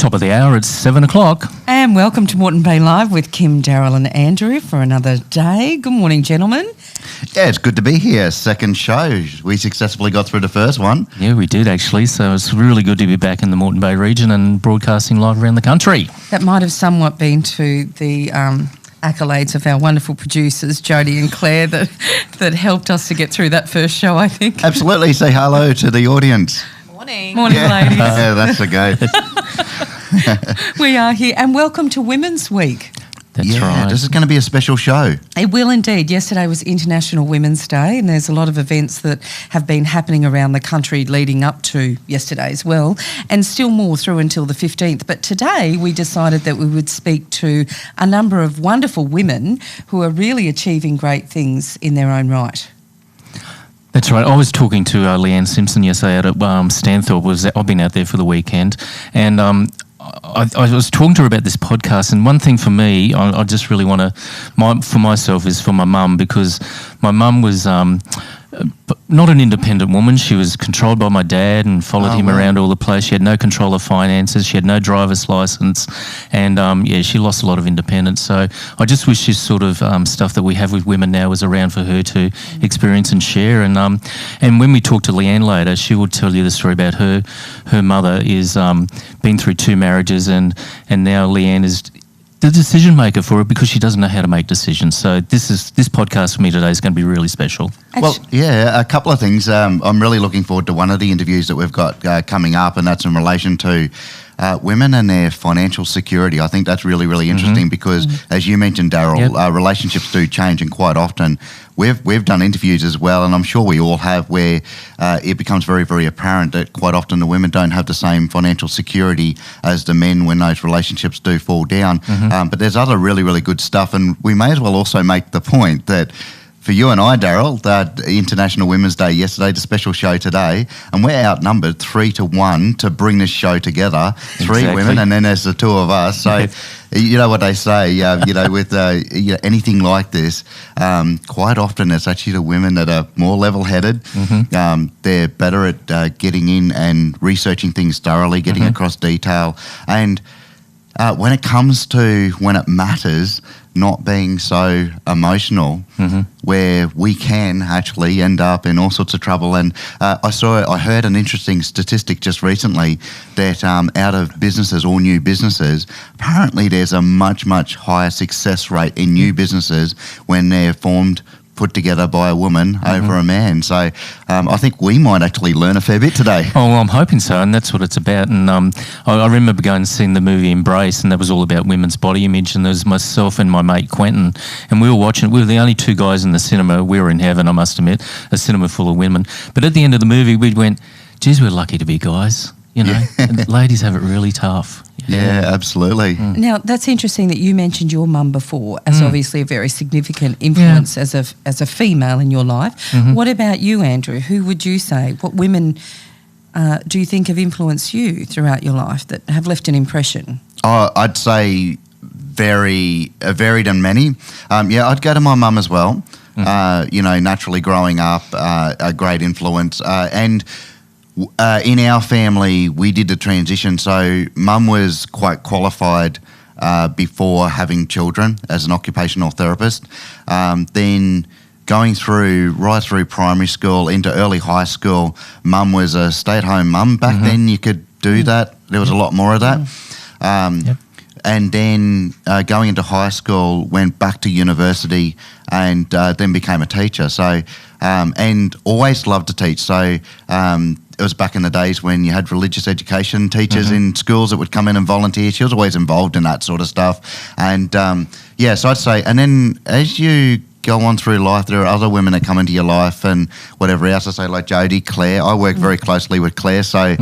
Top of the hour, it's 7 o'clock. And welcome to Moreton Bay Live with Kim, Daryl and Andrew for another day. Good morning, gentlemen. Yeah, it's good to be here. Second show. We successfully got through the first one. Yeah, we did actually. So it's really good to be back in the Moreton Bay region and broadcasting live around the country. That might have somewhat been to the accolades of our wonderful producers, Jodie and Claire, that helped us to get through that first show, I think. Absolutely. Say hello to the audience. Morning, yeah. ladies. Yeah, that's a go. We are here, and welcome to Women's Week. That's right. This is going to be a special show. It will indeed. Yesterday was International Women's Day, and there's a lot of events that have been happening around the country leading up to yesterday as well, and still more through until the 15th. But today we decided that we would speak to a number of wonderful women who are really achieving great things in their own right. That's right. I was talking to Leanne Simpson yesterday out at Stanthorpe. I've been out there for the weekend, and I was talking to her about this podcast, and one thing for me, I just really want to, for myself, is for my mum, because my mum was not an independent woman. She was controlled by my dad and followed him around all the place. She had no control of finances. She had no driver's license, and she lost a lot of independence. So I just wish this sort of stuff that we have with women now was around for her to experience and share. And when we talk to Leanne later, she will tell you the story about her mother is been through 2 marriages, and now Leanne is the decision maker for it because she doesn't know how to make decisions. So this podcast for me today is going to be really special. Well, yeah, a couple of things. I'm really looking forward to one of the interviews that we've got coming up, and that's in relation to women and their financial security. I think that's really, really interesting because, as you mentioned, Daryl, relationships do change, and quite often we've done interviews as well, and I'm sure we all have, where it becomes very, very apparent that quite often the women don't have the same financial security as the men when those relationships do fall down. But there's other really, really good stuff, and we may as well also make the point that for you and I, Daryl, that International Women's Day yesterday, the special show today, and we're outnumbered 3-1 to bring this show together. Three women, and then there's the 2 of us. So, you know what they say, with anything like this, quite often it's actually the women that are more level-headed. They're better at getting in and researching things thoroughly, getting across detail, and when it comes to when it matters, not being so emotional, where we can actually end up in all sorts of trouble. And I heard an interesting statistic just recently that out of businesses, all new businesses, apparently there's a much, much higher success rate in new businesses when they're put together by a woman over a man. So I think we might actually learn a fair bit today. Oh, well, I'm hoping so, and that's what it's about. And I remember going and seeing the movie Embrace, and that was all about women's body image, and there was myself and my mate Quentin, and we were watching it. We were the only 2 guys in the cinema. We were in heaven, I must admit, a cinema full of women. But at the end of the movie, we went, geez, we're lucky to be guys, and the ladies have it really tough. Yeah, absolutely. Now, that's interesting that you mentioned your mum before as obviously a very significant influence as a female in your life. What about you, Andrew? Who would you say, what women do you think have influenced you throughout your life that have left an impression? I'd say very varied and many. I'd go to my mum as well. Naturally growing up, a great influence. And in our family, we did the transition. So mum was quite qualified before having children as an occupational therapist. Then going right through primary school into early high school, mum was a stay-at-home mum. Back then you could do that. There was a lot more of that. And then going into high school, went back to university and then became a teacher. So, and always loved to teach. So it was back in the days when you had religious education teachers in schools that would come in and volunteer. She was always involved in that sort of stuff. And so I'd say, and then as you go on through life, there are other women that come into your life and whatever else. I say like Jodie, Claire. I work very closely with Claire, so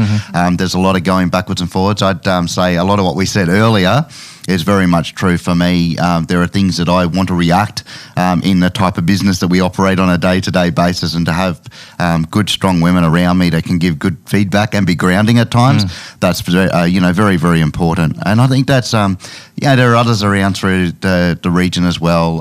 there's a lot of going backwards and forwards. I'd say a lot of what we said earlier is very much true for me. There are things that I want to react in the type of business that we operate on a day-to-day basis, and to have good, strong women around me that can give good feedback and be grounding at times, that's very, very important. And I think that's there are others around through the region as well.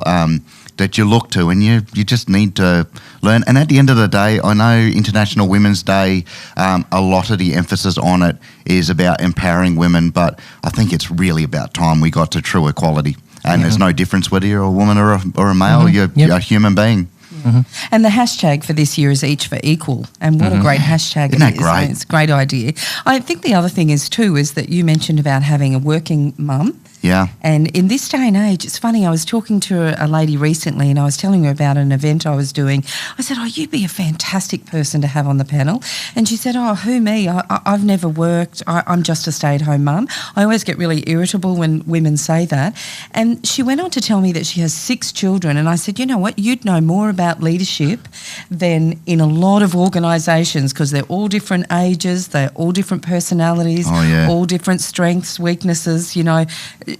that you look to, and you just need to learn. And at the end of the day, I know International Women's Day, a lot of the emphasis on it is about empowering women, but I think it's really about time we got to true equality. And there's no difference whether you're a woman or a male, you're a human being. Mm-hmm. And the hashtag for this year is Each for Equal. And what a great hashtag Isn't that it is. great? It's a great idea. I think the other thing is too is that you mentioned about having a working mum. Yeah. And in this day and age, it's funny, I was talking to a lady recently and I was telling her about an event I was doing. I said, you'd be a fantastic person to have on the panel. And she said, who me? I've never worked. I'm just a stay-at-home mum. I always get really irritable when women say that. And she went on to tell me that she has 6 children. And I said, you know what? You'd know more about leadership than in a lot of organisations because they're all different ages, they're all different personalities, all different strengths, weaknesses,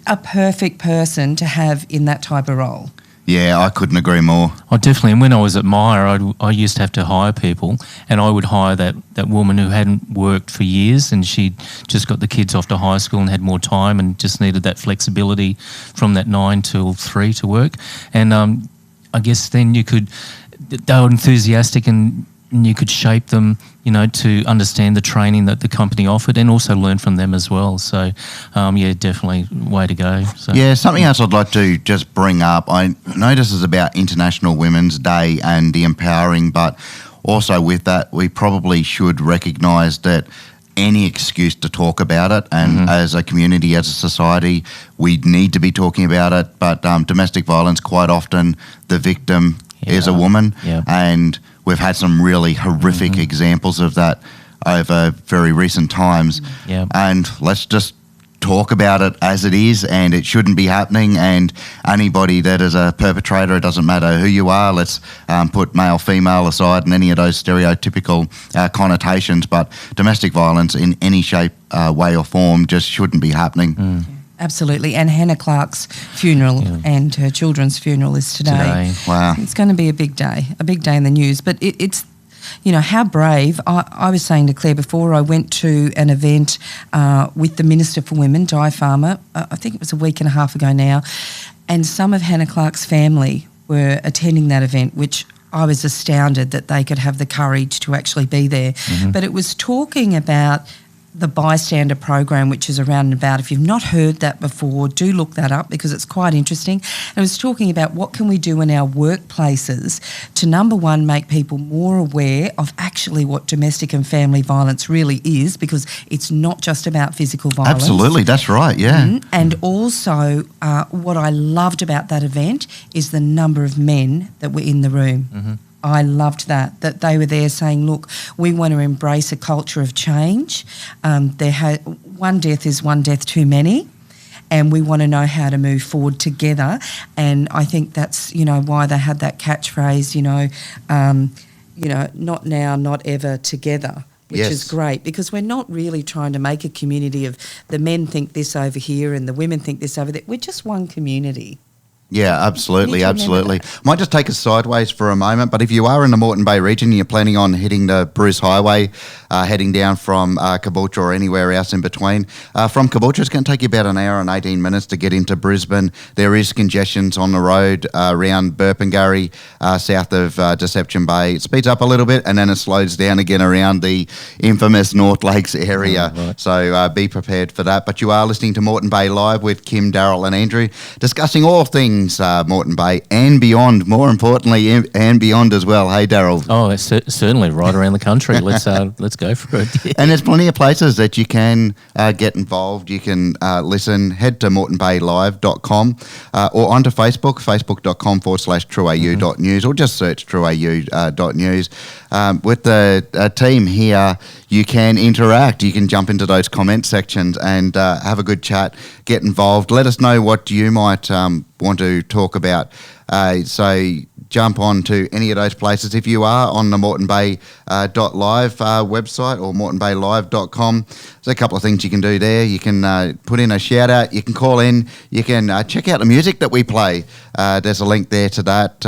a perfect person to have in that type of role. Yeah, I couldn't agree more. Oh, definitely. And when I was at Myer, I used to have to hire people, and I would hire that woman who hadn't worked for years, and she'd just got the kids off to high school and had more time and just needed that flexibility from that 9 till 3 to work. And I guess then they were enthusiastic and you could shape them, to understand the training that the company offered and also learn from them as well. So, definitely way to go. So. Yeah, something else I'd like to just bring up. I know this is about International Women's Day and the empowering, but also with that, we probably should recognise that any excuse to talk about it, and as a community, as a society, we need to be talking about it. But domestic violence, quite often, the victim is a woman, and we've had some really horrific examples of that over very recent times. And let's just talk about it as it is, and it shouldn't be happening. And anybody that is a perpetrator, it doesn't matter who you are, let's put male, female aside and any of those stereotypical connotations, but domestic violence in any shape, way or form just shouldn't be happening. Absolutely. And Hannah Clark's funeral and her children's funeral is today. Wow. It's going to be a big day in the news. But it's, how brave. I was saying to Claire before, I went to an event with the Minister for Women, Di Farmer, I think it was a week and a half ago now, and some of Hannah Clark's family were attending that event, which I was astounded that they could have the courage to actually be there. But it was talking about the bystander program, which is around and about. If you've not heard that before, do look that up because it's quite interesting. And it was talking about what can we do in our workplaces to, number one, make people more aware of actually what domestic and family violence really is, because it's not just about physical violence. Absolutely, that's right, And also what I loved about that event is the number of men that were in the room. I loved that they were there saying, look, we want to embrace a culture of change. One death is one death too many, and we want to know how to move forward together. And I think that's, why they had that catchphrase, not now, not ever, together. Which is great, because we're not really trying to make a community of the men think this over here and the women think this over there. We're just one community. Yeah, absolutely. Might just take us sideways for a moment, but if you are in the Moreton Bay region and you're planning on hitting the Bruce Highway, heading down from Caboolture or anywhere else in between, from Caboolture it's going to take you about an hour and 18 minutes to get into Brisbane. There is congestions on the road around Burpengary, south of Deception Bay. It speeds up a little bit and then it slows down again around the infamous North Lakes area. So be prepared for that. But you are listening to Moreton Bay Live with Kim, Daryl and Andrew, discussing all things Moreton Bay and beyond, more importantly, and beyond as well. Hey, Daryl. Oh, it's certainly right around the country. Let's go for it. And there's plenty of places that you can get involved. You can listen, head to moretonbaylive.com or onto Facebook, facebook.com/trueau.news, or just search trueau.news. With the team here, you can interact. You can jump into those comment sections and have a good chat, get involved. Let us know what you might want to talk about. So jump on to any of those places. If you are on the Moreton Bay .live website or moretonbaylive.com, there's a couple of things you can do there. You can put in a shout out, you can call in, you can check out the music that we play. There's a link there to that.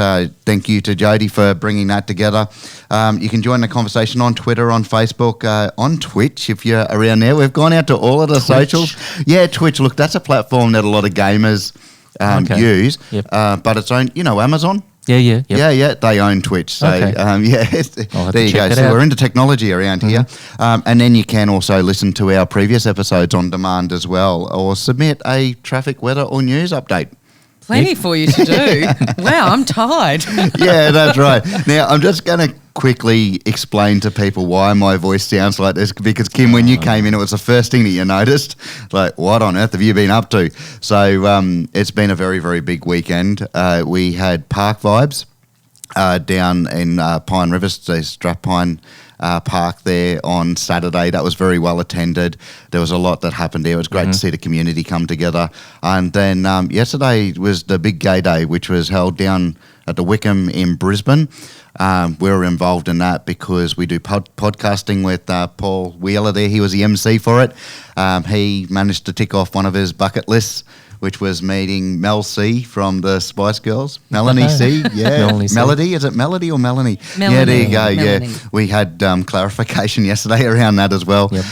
Thank you to Jody for bringing that together. You can join the conversation on Twitter, on Facebook, on Twitch if you're around there. We've gone out to all of the socials. Yeah, Twitch. Look, that's a platform that a lot of gamers Okay. use, Yep. but it's owned, Amazon? Yeah. Yeah, they own Twitch. So, Okay. there to you go. check that So out. we're into technology around here. And then you can also listen to our previous episodes on demand as well, or submit a traffic, weather or news update. Plenty for you to do. Wow, I'm tired. Yeah, that's right. Now, I'm just going to quickly explain to people why my voice sounds like this, because Kim, when you came in, it was the first thing that you noticed. Like, what on earth have you been up to? So it's been a very, very big weekend. We had park vibes down in Pine Rivers, the Strathpine Park there on Saturday. That was very well attended. There was a lot that happened there. It was great to see the community come together. And then yesterday was the big gay day, which was held down at the Wickham in Brisbane. We were involved in that because we do podcasting with Paul Wheeler there. He was the MC for it. He managed to tick off one of his bucket lists, which was meeting Mel C from the Spice Girls. Melanie C, yeah. Melody, is it Melody or Melanie? Melanie. Yeah, there you go, Melanie. yeah. We had clarification yesterday around that as well. Yep.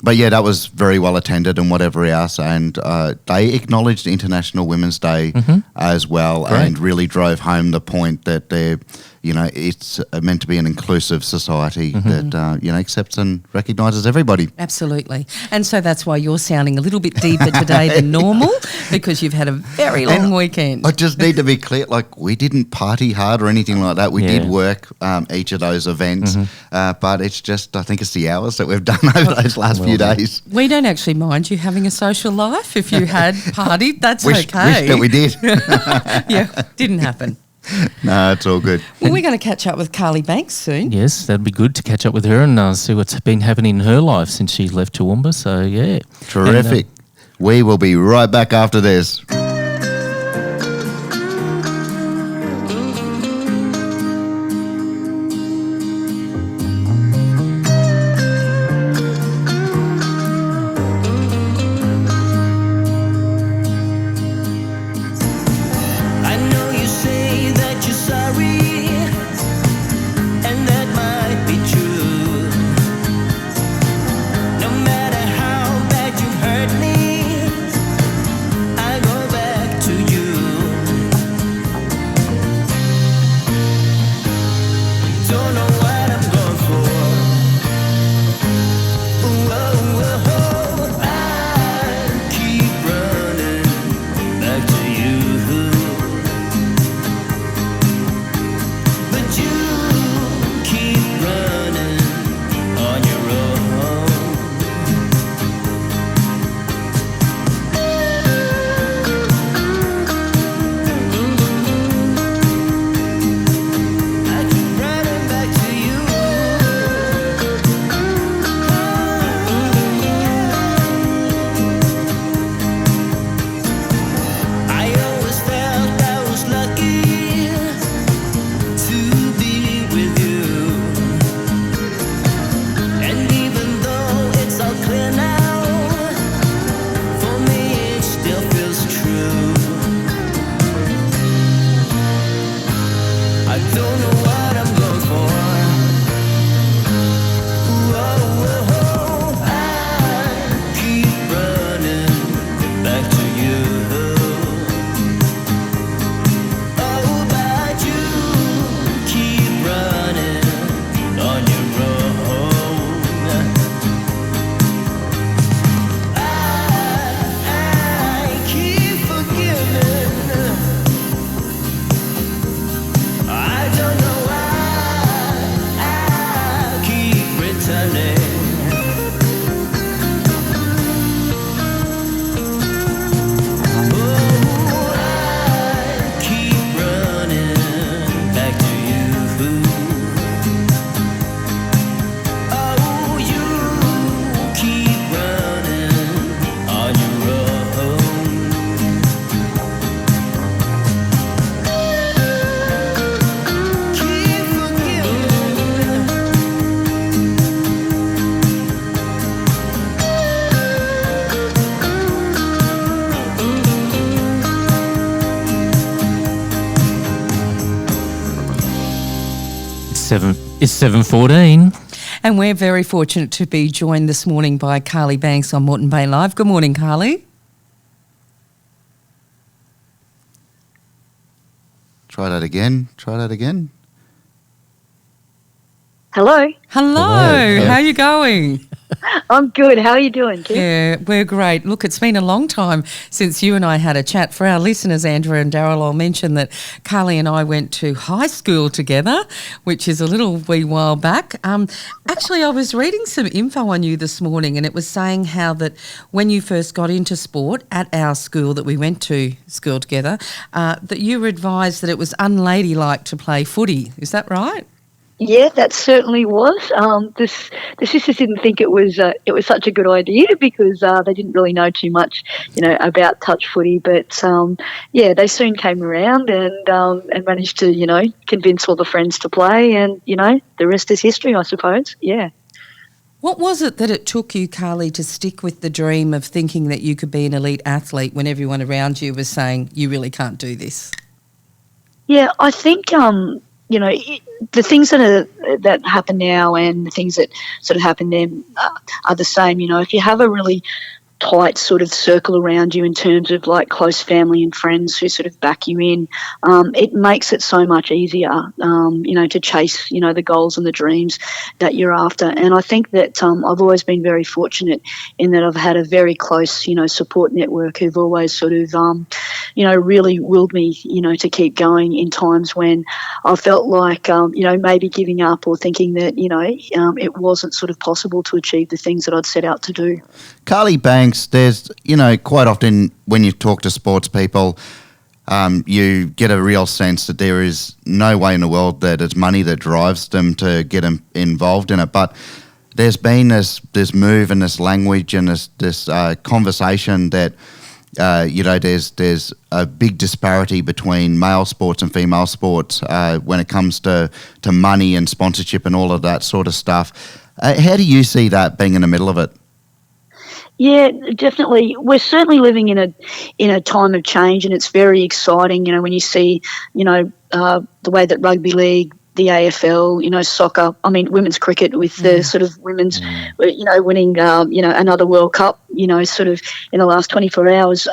But yeah, that was very well attended and whatever else. And they acknowledged International Women's Day as well. Great. And really drove home the point that they're, it's meant to be an inclusive society that, accepts and recognises everybody. Absolutely. And so that's why you're sounding a little bit deeper today than normal, because you've had a very long weekend. I just need to be clear, we didn't party hard or anything like that. We did work each of those events, but it's just, I think it's the hours that we've done over those last few days. We don't actually mind you having a social life. If you had partied, that's Wish okay. that we did. Yeah, didn't happen. No, it's all good. Well, we're going to catch up with Carly Banks soon. Yes, that'd be good to catch up with her and see what's been happening in her life since she left Toowoomba. So, yeah. Terrific. We will be right back after this. I know you say that you're sorry, and that might be true. No matter how bad you hurt me, I go back to you. Don't know what I'm going for. Whoa, I keep running back to you. But you keep running on your own. I keep running back to you. I always felt I was lucky to be with you. And even though it's all clear now, for me it still feels true. I don't know what I'm going for. Whoa, I keep running back to you. Oh, but you keep running on your own. I keep forgiving. I don't know why I keep returning. Oh, I keep running back to you. Oh, you keep running on your own. Keep forgiving. It's 7:14. And we're very fortunate to be joined this morning by Carly Banks on Moreton Bay Live. Good morning, Carly. Try that again. Hello. Hello. How are you going? I'm good. How are you doing, Kim? Yeah, we're great. Look, it's been a long time since you and I had a chat. For our listeners, Andrew and Daryl, I'll mention that Carly and I went to high school together, which is a little wee while back. Actually, I was reading some info on you this morning, and it was saying how that when you first got into sport at our school that we went to school together, that you were advised that it was unladylike to play footy. Is that right? Yeah, that certainly was. The sisters didn't think it was such a good idea because they didn't really know too much, about touch footy. But they soon came around and managed to convince all the friends to play, and the rest is history, I suppose. Yeah. What was it that it took you, Carly, to stick with the dream of thinking that you could be an elite athlete when everyone around you was saying you really can't do this? Yeah, I think the things that happen now and the things that sort of happen then are the same. If you have a really tight sort of circle around you in terms of like close family and friends who sort of back you in, it makes it so much easier, to chase, the goals and the dreams that you're after. And I think that I've always been very fortunate in that I've had a very close, support network who've always sort of, really willed me, to keep going in times when I felt like, maybe giving up or thinking that, it wasn't sort of possible to achieve the things that I'd set out to do. Carly Banks, there's, quite often when you talk to sports people, you get a real sense that there is no way in the world that it's money that drives them to get involved in it. But there's been this move and this language and this conversation that, there's a big disparity between male sports and female sports when it comes to money and sponsorship and all of that sort of stuff. How do you see that being in the middle of it? Yeah, definitely. We're certainly living in a time of change, and it's very exciting. When you see, the way that rugby league, the AFL, soccer, women's cricket with the sort of women's, winning, another World Cup, sort of in the last 24 hours.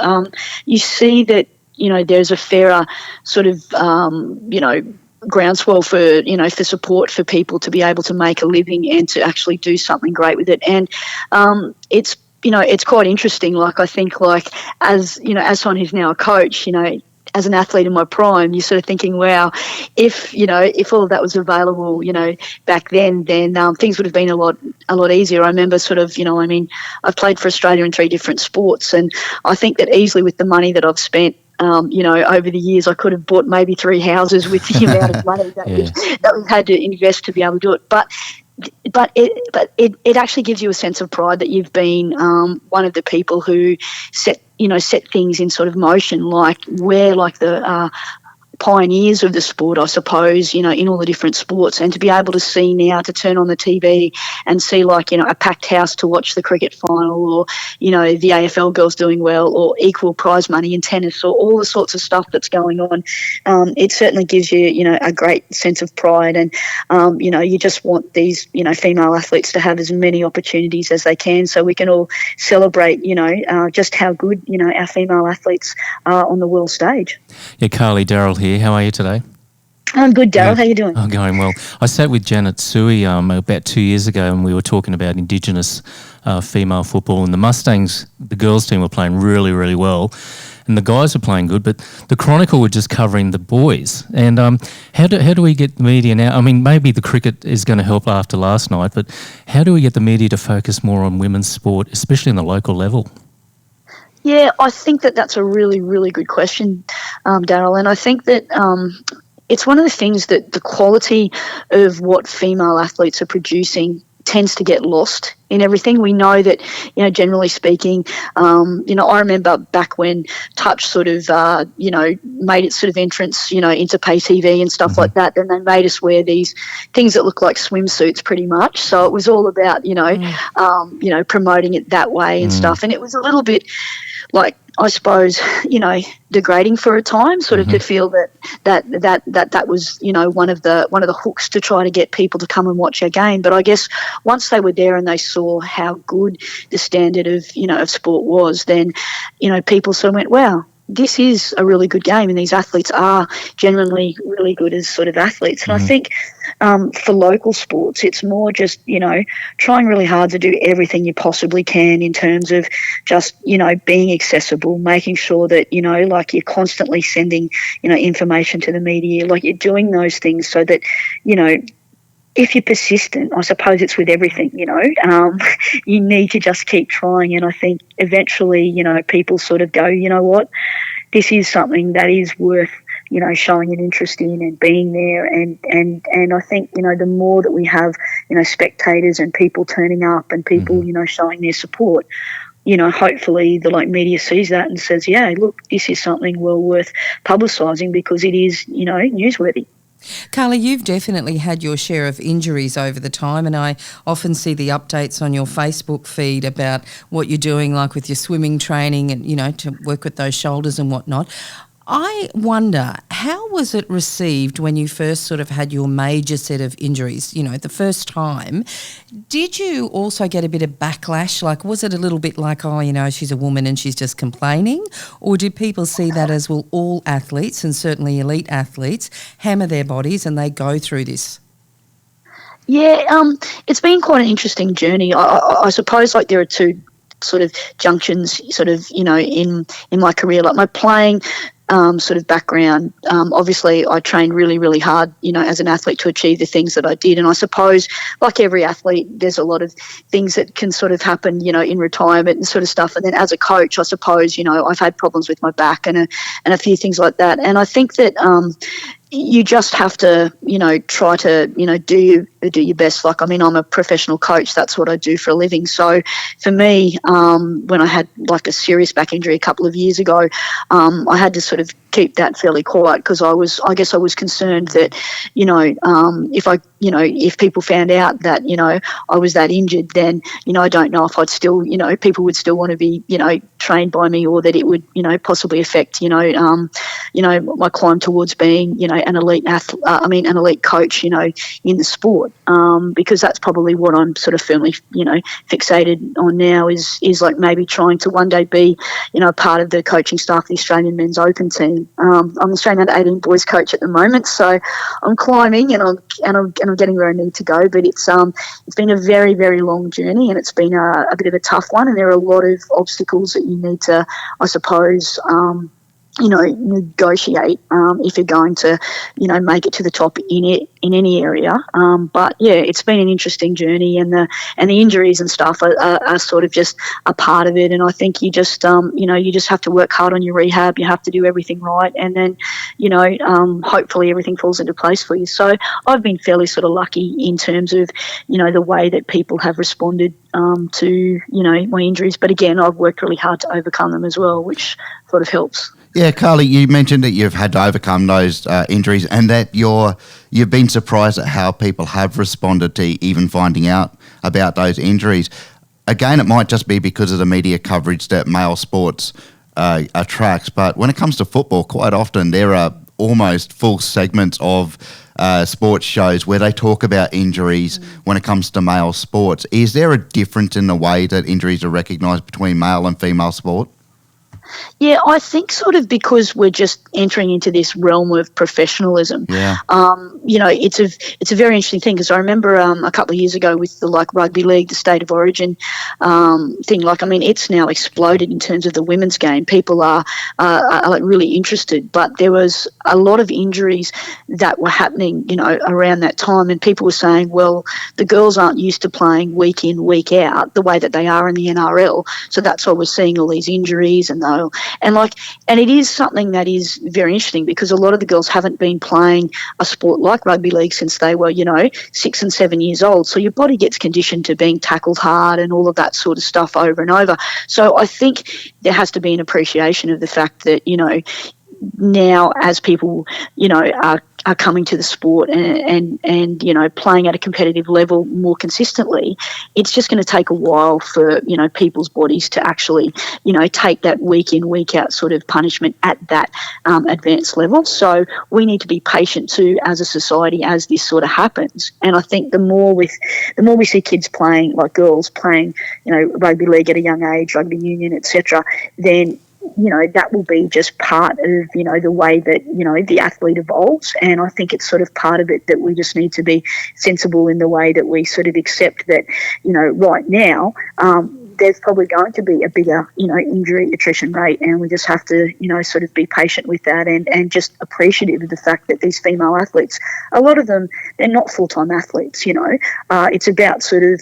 You see that, there's a fairer sort of, groundswell for for support for people to be able to make a living and to actually do something great with it. And it's quite interesting. Like, I think, like, as someone who's now a coach, as an athlete in my prime, you're sort of thinking, wow, if all of that was available, back then things would have been a lot easier. I remember sort of, I've played for Australia in 3 different sports, and I think that easily with the money that I've spent, over the years, I could have bought maybe 3 houses with the amount of money that we've had to invest to be able to do it. But it actually gives you a sense of pride that you've been one of the people who set things in sort of motion. Like, we're like the pioneers of the sport, I suppose, in all the different sports, and to be able to see now, to turn on the TV and see like, a packed house to watch the cricket final, or, the AFL girls doing well, or equal prize money in tennis, or all the sorts of stuff that's going on. It certainly gives you, a great sense of pride, and, you just want these, female athletes to have as many opportunities as they can, so we can all celebrate, just how good, our female athletes are on the world stage. Yeah, Carly, Daryl here. How are you today? I'm good, Daryl. How are you doing? I'm going well. I sat with Janet Suey about 2 years ago, and we were talking about Indigenous female football, and the Mustangs, the girls team, were playing really, really well, and the guys were playing good, but the Chronicle were just covering the boys. And how do we get the media now? I mean, maybe the cricket is going to help after last night, but how do we get the media to focus more on women's sport, especially on the local level? Yeah, I think that's a really, really good question, Daryl. And I think that it's one of the things that the quality of what female athletes are producing tends to get lost in everything. We know that, generally speaking, I remember back when touch sort of, made its sort of entrance, into pay TV and stuff like that, then they made us wear these things that look like swimsuits pretty much. So it was all about, promoting it that way and stuff. And it was a little bit like, I suppose, degrading for a time, sort of to feel that was, one of the hooks to try to get people to come and watch our game. But I guess once they were there and they saw how good the standard of, of sport was, then, people sort of went, wow, this is a really good game, and these athletes are genuinely really good as sort of athletes. And I think for local sports, it's more just, trying really hard to do everything you possibly can in terms of just, being accessible, making sure that, like you're constantly sending, information to the media, like you're doing those things so that, if you're persistent, I suppose it's with everything, you need to just keep trying. And I think eventually, people sort of go, you know what, this is something that is worth, showing an interest in and being there. And I think, the more that we have, spectators and people turning up and people, showing their support, hopefully the media sees that and says, yeah, look, this is something well worth publicising because it is, newsworthy. Carly, you've definitely had your share of injuries over the time, and I often see the updates on your Facebook feed about what you're doing, like with your swimming training and, to work with those shoulders and whatnot. I wonder, how was it received when you first sort of had your major set of injuries, the first time? Did you also get a bit of backlash? Like, was it a little bit like, she's a woman and she's just complaining? Or did people see that as, well, all athletes and certainly elite athletes hammer their bodies and they go through this? Yeah, it's been quite an interesting journey. I suppose there are two sort of junctions sort of, in my career. Like my playing sort of background, obviously I trained really, really hard, as an athlete to achieve the things that I did. And I suppose, like every athlete, there's a lot of things that can sort of happen, in retirement and sort of stuff. And then as a coach, I suppose, I've had problems with my back and a few things like that. And I think that you just have to, try to, do your best. I'm a professional coach. That's what I do for a living. So for me, when I had a serious back injury a couple of years ago, I had to sort of keep that fairly quiet because I was concerned that, if people found out that, I was that injured, then, I don't know if I'd still, people would still want to be, trained by me, or that it would, possibly affect, my climb towards being, an elite an elite coach, in the sport, because that's probably what I'm sort of firmly, fixated on now is maybe trying to one day be, part of the coaching staff of the Australian Men's Open team. I'm the Australian Under 18 boys coach at the moment, so I'm climbing and I'm getting where I need to go. But it's been a very, very long journey, and it's been a bit of a tough one. And there are a lot of obstacles that you need to, I suppose, negotiate if you're going to, make it to the top in any area. But yeah, it's been an interesting journey, and the injuries and stuff are sort of just a part of it. And I think you just, you just have to work hard on your rehab. You have to do everything right, and then, hopefully everything falls into place for you. So I've been fairly sort of lucky in terms of, the way that people have responded to, my injuries. But again, I've worked really hard to overcome them as well, which sort of helps. Yeah, Carly, you mentioned that you've had to overcome those injuries, and that you've been surprised at how people have responded to even finding out about those injuries. Again, it might just be because of the media coverage that male sports attracts, but when it comes to football, quite often there are almost full segments of sports shows where they talk about injuries when it comes to male sports. Is there a difference in the way that injuries are recognised between male and female sport? Yeah, I think sort of because we're just entering into this realm of professionalism. Yeah. It's a very interesting thing, because I remember a couple of years ago with the rugby league, the state of origin thing. It's now exploded in terms of the women's game. People are really interested, but there was a lot of injuries that were happening, around that time, and people were saying, well, the girls aren't used to playing week in, week out the way that they are in the NRL, so that's why we're seeing all these injuries and it is something that is very interesting, because a lot of the girls haven't been playing a sport like rugby league since they were, 6 and 7 years old. So your body gets conditioned to being tackled hard and all of that sort of stuff over and over. So I think there has to be an appreciation of the fact that, now as people, are coming to the sport and playing at a competitive level more consistently, it's just going to take a while for, people's bodies to actually, take that week in, week out sort of punishment at that advanced level. So we need to be patient too as a society as this sort of happens. And I think the more we see kids playing, like girls playing, rugby league at a young age, rugby union, etc., then that will be just part of, the way that, the athlete evolves. And I think it's sort of part of it that we just need to be sensible in the way that we sort of accept that, right now, there's probably going to be a bigger, injury attrition rate, and we just have to, sort of be patient with that and just appreciative of the fact that these female athletes, a lot of them, they're not full-time athletes, it's about sort of,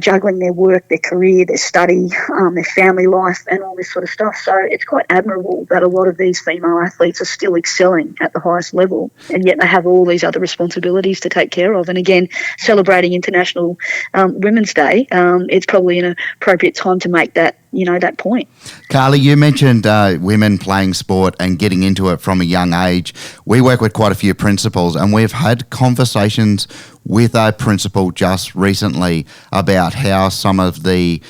juggling their work, their career, their study, their family life and all this sort of stuff. So it's quite admirable that a lot of these female athletes are still excelling at the highest level, and yet they have all these other responsibilities to take care of. And again, celebrating International Women's Day, it's probably an appropriate time to make that, that point. Carly, you mentioned women playing sport and getting into it from a young age. We work with quite a few principals, and we've had conversations with a principal just recently about how some of the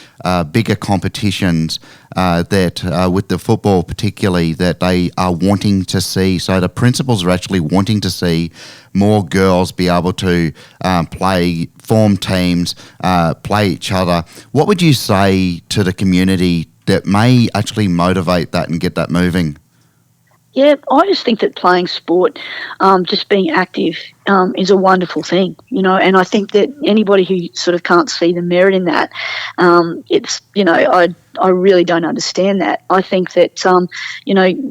bigger competitions that with the football particularly, that they are wanting to see. So the principals are actually wanting to see more girls be able to form teams, play each other. What would you say to the community that may actually motivate that and get that moving? Yeah, I just think that playing sport, just being active, is a wonderful thing, and I think that anybody who sort of can't see the merit in that, it's, I really don't understand that. I think that,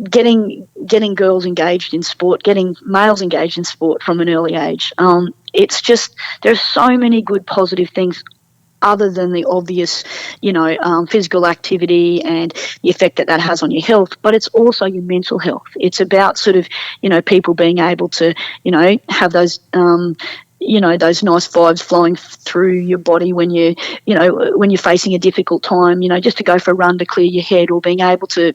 getting girls engaged in sport, getting males engaged in sport from an early age, it's just, there's so many good positive things other than the obvious, physical activity and the effect that has on your health, but it's also your mental health. It's about sort of, people being able to, have those, those nice vibes flowing through your body when when you're facing a difficult time, just to go for a run to clear your head, or being able to,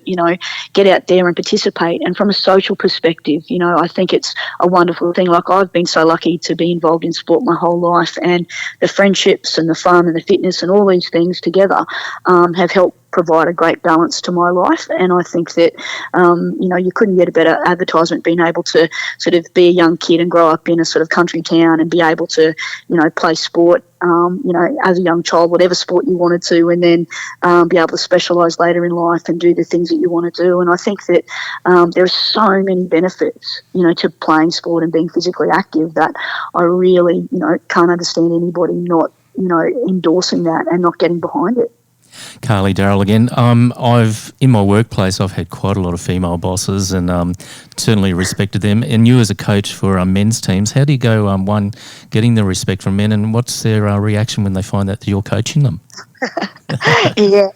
get out there and participate. And from a social perspective, I think it's a wonderful thing. Like, I've been so lucky to be involved in sport my whole life, and the friendships and the fun and the fitness and all these things together have helped provide a great balance to my life. And I think that, you couldn't get a better advertisement being able to sort of be a young kid and grow up in a sort of country town and be able to, play sport, as a young child, whatever sport you wanted to, and then be able to specialise later in life and do the things that you want to do. And I think that there are so many benefits, to playing sport and being physically active, that I really, can't understand anybody not, endorsing that and not getting behind it. Carly, Daryl again. In my workplace, I've had quite a lot of female bosses, and certainly respected them. And you, as a coach for men's teams, how do you go, getting the respect from men, and what's their reaction when they find out that you're coaching them? Yeah,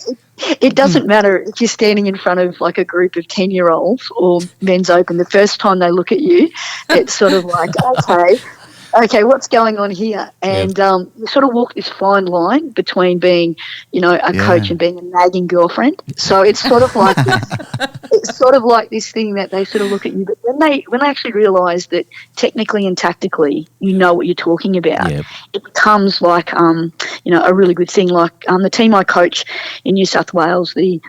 it doesn't matter if you're standing in front of like a group of 10-year-olds or Men's Open. The first time they look at you, it's sort of like, okay, what's going on here? And you sort of walk this fine line between being, a coach and being a nagging girlfriend. So it's sort of like this thing that they sort of look at you, but when they actually realise that technically and tactically you know what you're talking about, it becomes like a really good thing. Like the team I coach in New South Wales, the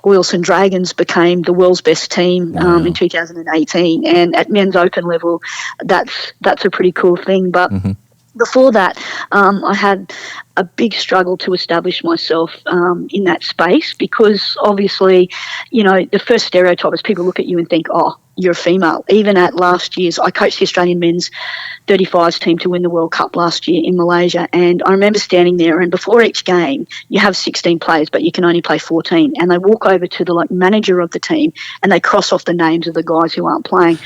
Oilson Dragons, became the world's best team in 2018, and at Men's Open level, that's a pretty cool thing. But before that, I had a big struggle to establish myself in that space, because obviously, the first stereotype is people look at you and think, oh, you're a female. Even at last year's, I coached the Australian men's 35s team to win the World Cup last year in Malaysia, and I remember standing there, and before each game you have 16 players but you can only play 14, and they walk over to the manager of the team and they cross off the names of the guys who aren't playing.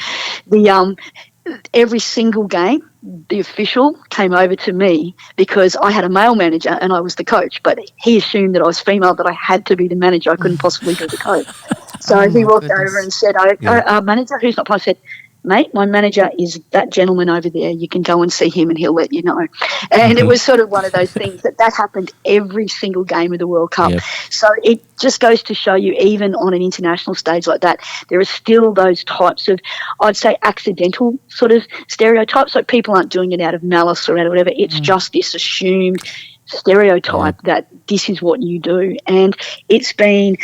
Every single game, the official came over to me because I had a male manager and I was the coach, but he assumed that I was female, that I had to be the manager. I couldn't possibly be the coach. So he walked over and said, manager, who's not playing? I said, mate, my manager is that gentleman over there. You can go and see him and he'll let you know. And it was sort of one of those things that happened every single game of the World Cup. Yep. So it just goes to show you, even on an international stage like that, there are still those types of, I'd say, accidental sort of stereotypes. Like, people aren't doing it out of malice or out of whatever. It's just this assumed stereotype that this is what you do. And it's been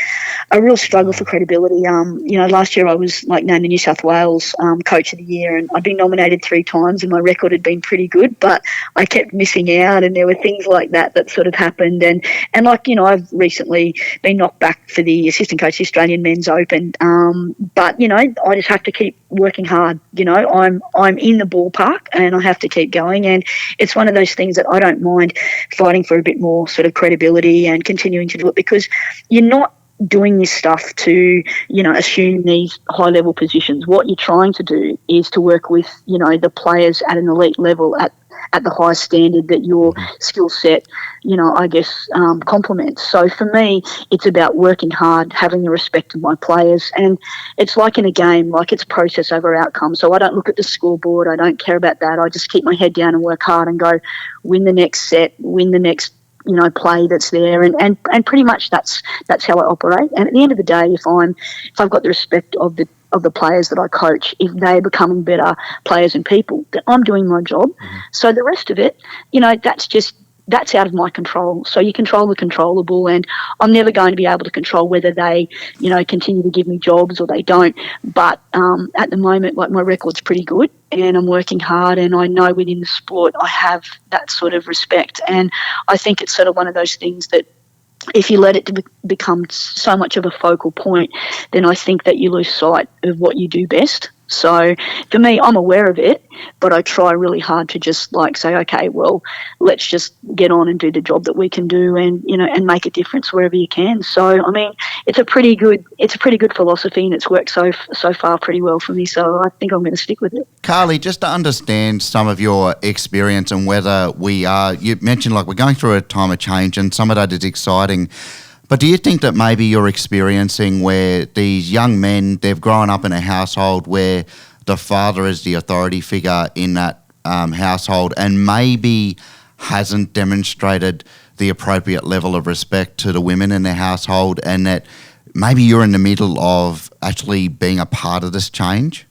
a real struggle for credibility. Last year I was named the New South Wales Coach of the Year, and I'd been nominated 3 times and my record had been pretty good, but I kept missing out, and there were things like that sort of happened. And I've recently been knocked back for the assistant coach of the Australian Men's Open. But I just have to keep working hard. I'm in the ballpark and I have to keep going. And it's one of those things that I don't mind fighting for a bit more sort of credibility and continuing to do it, because you're not doing this stuff to, assume these high level positions. What you're trying to do is to work with, the players at an elite level at the highest standard that your skill set, complements. So for me, it's about working hard, having the respect of my players. And it's like in a game, it's process over outcome. So I don't look at the scoreboard. I don't care about that. I just keep my head down and work hard and go win the next set, win the next play that's there, and pretty much that's how I operate. And at the end of the day, if I've got the respect of the players that I coach, if they're becoming better players and people, then I'm doing my job. So the rest of it, that's out of my control. So you control the controllable, and I'm never going to be able to control whether they, continue to give me jobs or they don't. But at the moment, my record's pretty good and I'm working hard, and I know within the sport I have that sort of respect. And I think it's sort of one of those things that if you let it become so much of a focal point, then I think that you lose sight of what you do best. So for me, I'm aware of it, but I try really hard to just say, okay, well, let's just get on and do the job that we can do, and and make a difference wherever you can. So I mean, it's a pretty good philosophy, and it's worked so far pretty well for me. So I think I'm going to stick with it. Carly, just to understand some of your experience and whether you mentioned we're going through a time of change, and some of that is exciting. But do you think that maybe you're experiencing where these young men, they've grown up in a household where the father is the authority figure in that household, and maybe hasn't demonstrated the appropriate level of respect to the women in their household, and that maybe you're in the middle of actually being a part of this change?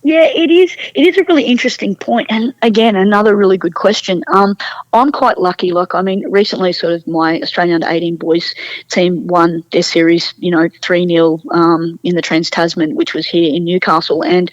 Yeah, it is. It is a really interesting point, and again, another really good question. I'm quite lucky. Recently, sort of my Australian under-18 boys team won their series, 3-0 in the Trans-Tasman, which was here in Newcastle, and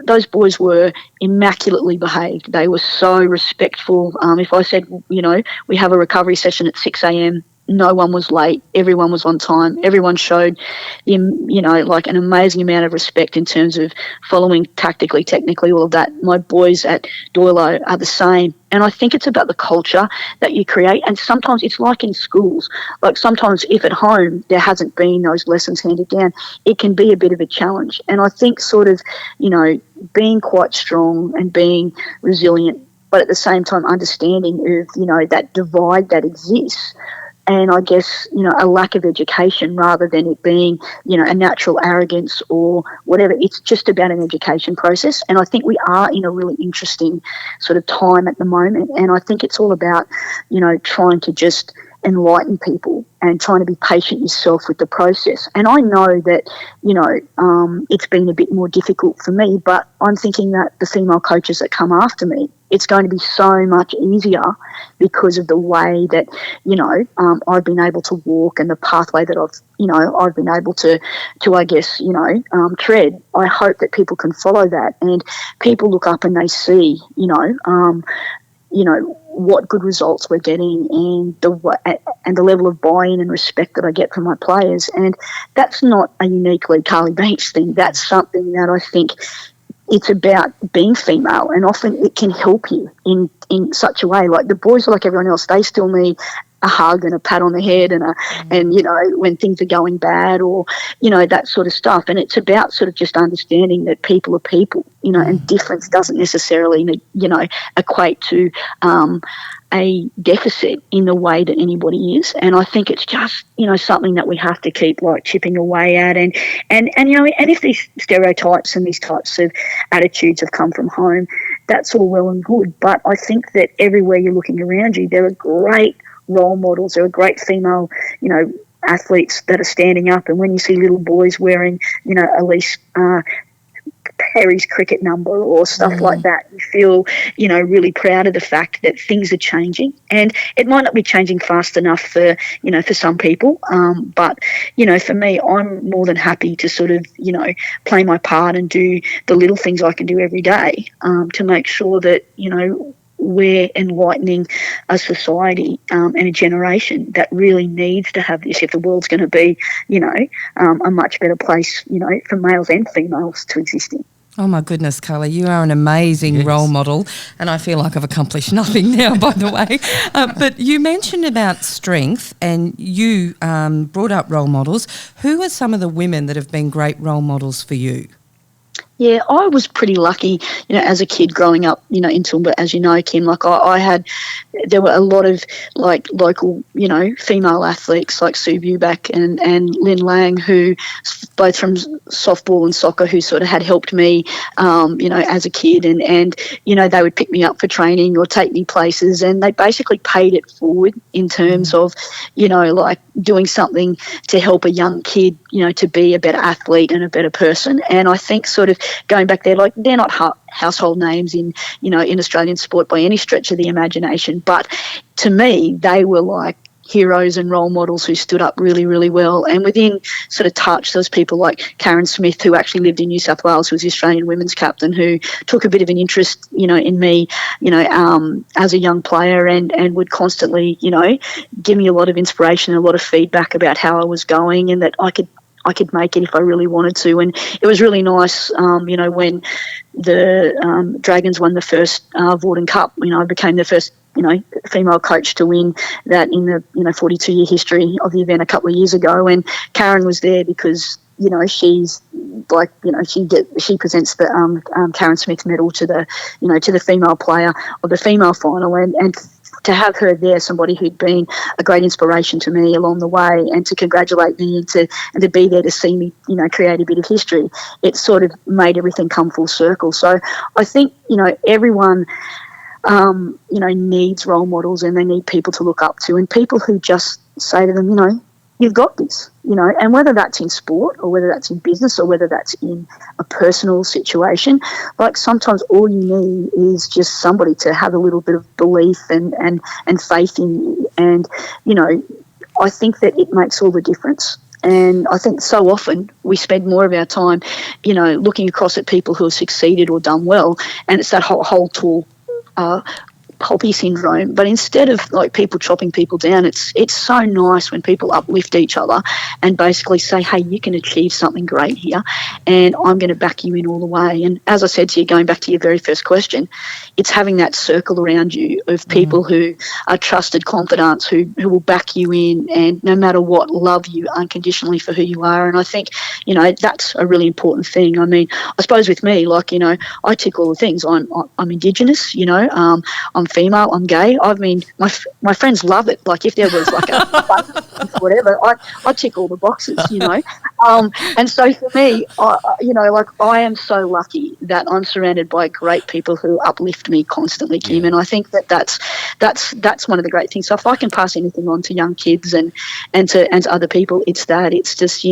those boys were immaculately behaved. They were so respectful. If I said, we have a recovery session at 6 a.m. No one was late. Everyone was on time. Everyone showed, an amazing amount of respect in terms of following tactically, technically, all of that. My boys at Doilo are the same. And I think it's about the culture that you create. And sometimes it's like in schools. Sometimes if at home there hasn't been those lessons handed down, it can be a bit of a challenge. And I think sort of, being quite strong and being resilient, but at the same time understanding of, that divide that exists. And I guess, a lack of education rather than it being, a natural arrogance or whatever. It's just about an education process. And I think we are in a really interesting sort of time at the moment. And I think it's all about, trying to just enlighten people and trying to be patient yourself with the process. And I know that, it's been a bit more difficult for me, but I'm thinking that the female coaches that come after me, it's going to be so much easier because of the way that, I've been able to walk and the pathway that I've been able to I guess, tread. I hope that people can follow that, and people look up and they see, what good results we're getting and the level of buy-in and respect that I get from my players. And that's not a uniquely Carly Beach thing. That's something that I think it's about being female, and often it can help you in such a way. The boys are like everyone else. They still need a hug and a pat on the head and when things are going bad or, that sort of stuff. And it's about sort of just understanding that people are people, and difference doesn't necessarily, equate to a deficit in the way that anybody is. And I think it's just, something that we have to keep chipping away at. And if these stereotypes and these types of attitudes have come from home, that's all well and good. But I think that everywhere you're looking around you, there are great role models. There are great female, athletes that are standing up. And when you see little boys wearing, Elise Harry's cricket number or stuff like that. You feel, really proud of the fact that things are changing, and it might not be changing fast enough for some people, but for me, I'm more than happy to sort of play my part and do the little things I can do every day to make sure that we're enlightening a society and a generation that really needs to have this if the world's going to be, a much better place, for males and females to exist in. Oh my goodness, Carly, you are an amazing role model, and I feel like I've accomplished nothing now, by the way. But you mentioned about strength, and you brought up role models. Who are some of the women that have been great role models for you? Yeah, I was pretty lucky, as a kid growing up, in Toowoomba, as you know, Kim. Like there were a lot of local, female athletes like Sue Buback and Lynn Lang, who both from softball and soccer, who sort of had helped me, as a kid, and they would pick me up for training or take me places, and they basically paid it forward in terms of, doing something to help a young kid, to be a better athlete and a better person. And I think sort of going back there, they're not household names in Australian sport by any stretch of the imagination, but to me they were like heroes and role models who stood up really, really well. And within sort of touch, there was people like Karen Smith, who actually lived in New South Wales, who was the Australian women's captain, who took a bit of an interest, in me, as a young player, and would constantly, give me a lot of inspiration and a lot of feedback about how I was going, and that I could make it if I really wanted to. And it was really nice, when the Dragons won the first Vorden Cup, I became the first female coach to win that in the 42-year history of the event a couple of years ago. And Karen was there because she's like, she presents the Karen Smith medal to the female player of the female final, and to have her there, somebody who'd been a great inspiration to me along the way, and to congratulate me and to be there to see me, create a bit of history, it sort of made everything come full circle. So I think, everyone, needs role models, and they need people to look up to, and people who just say to them, you've got this, and whether that's in sport or whether that's in business or whether that's in a personal situation, like sometimes all you need is just somebody to have a little bit of belief and faith in you. And, I think that it makes all the difference. And I think so often we spend more of our time, looking across at people who have succeeded or done well, and it's that whole tall poppy syndrome. But instead of people chopping people down, it's so nice when people uplift each other and basically say, hey, you can achieve something great here, and I'm going to back you in all the way. And as I said to you, going back to your very first question, it's having that circle around you of people who are trusted confidants, who will back you in, and no matter what, love you unconditionally for who you are. And I think, that's a really important thing. I mean, I suppose with me, I tick all the things. I'm Indigenous, I'm female, I'm gay. I mean, my friends love it. Like if there was a whatever, I tick all the boxes, And so for me, I am so lucky that I'm surrounded by great people who uplift me constantly, Kim. And I think that's one of the great things. So if I can pass anything on to young kids and to other people, it's that. It's just,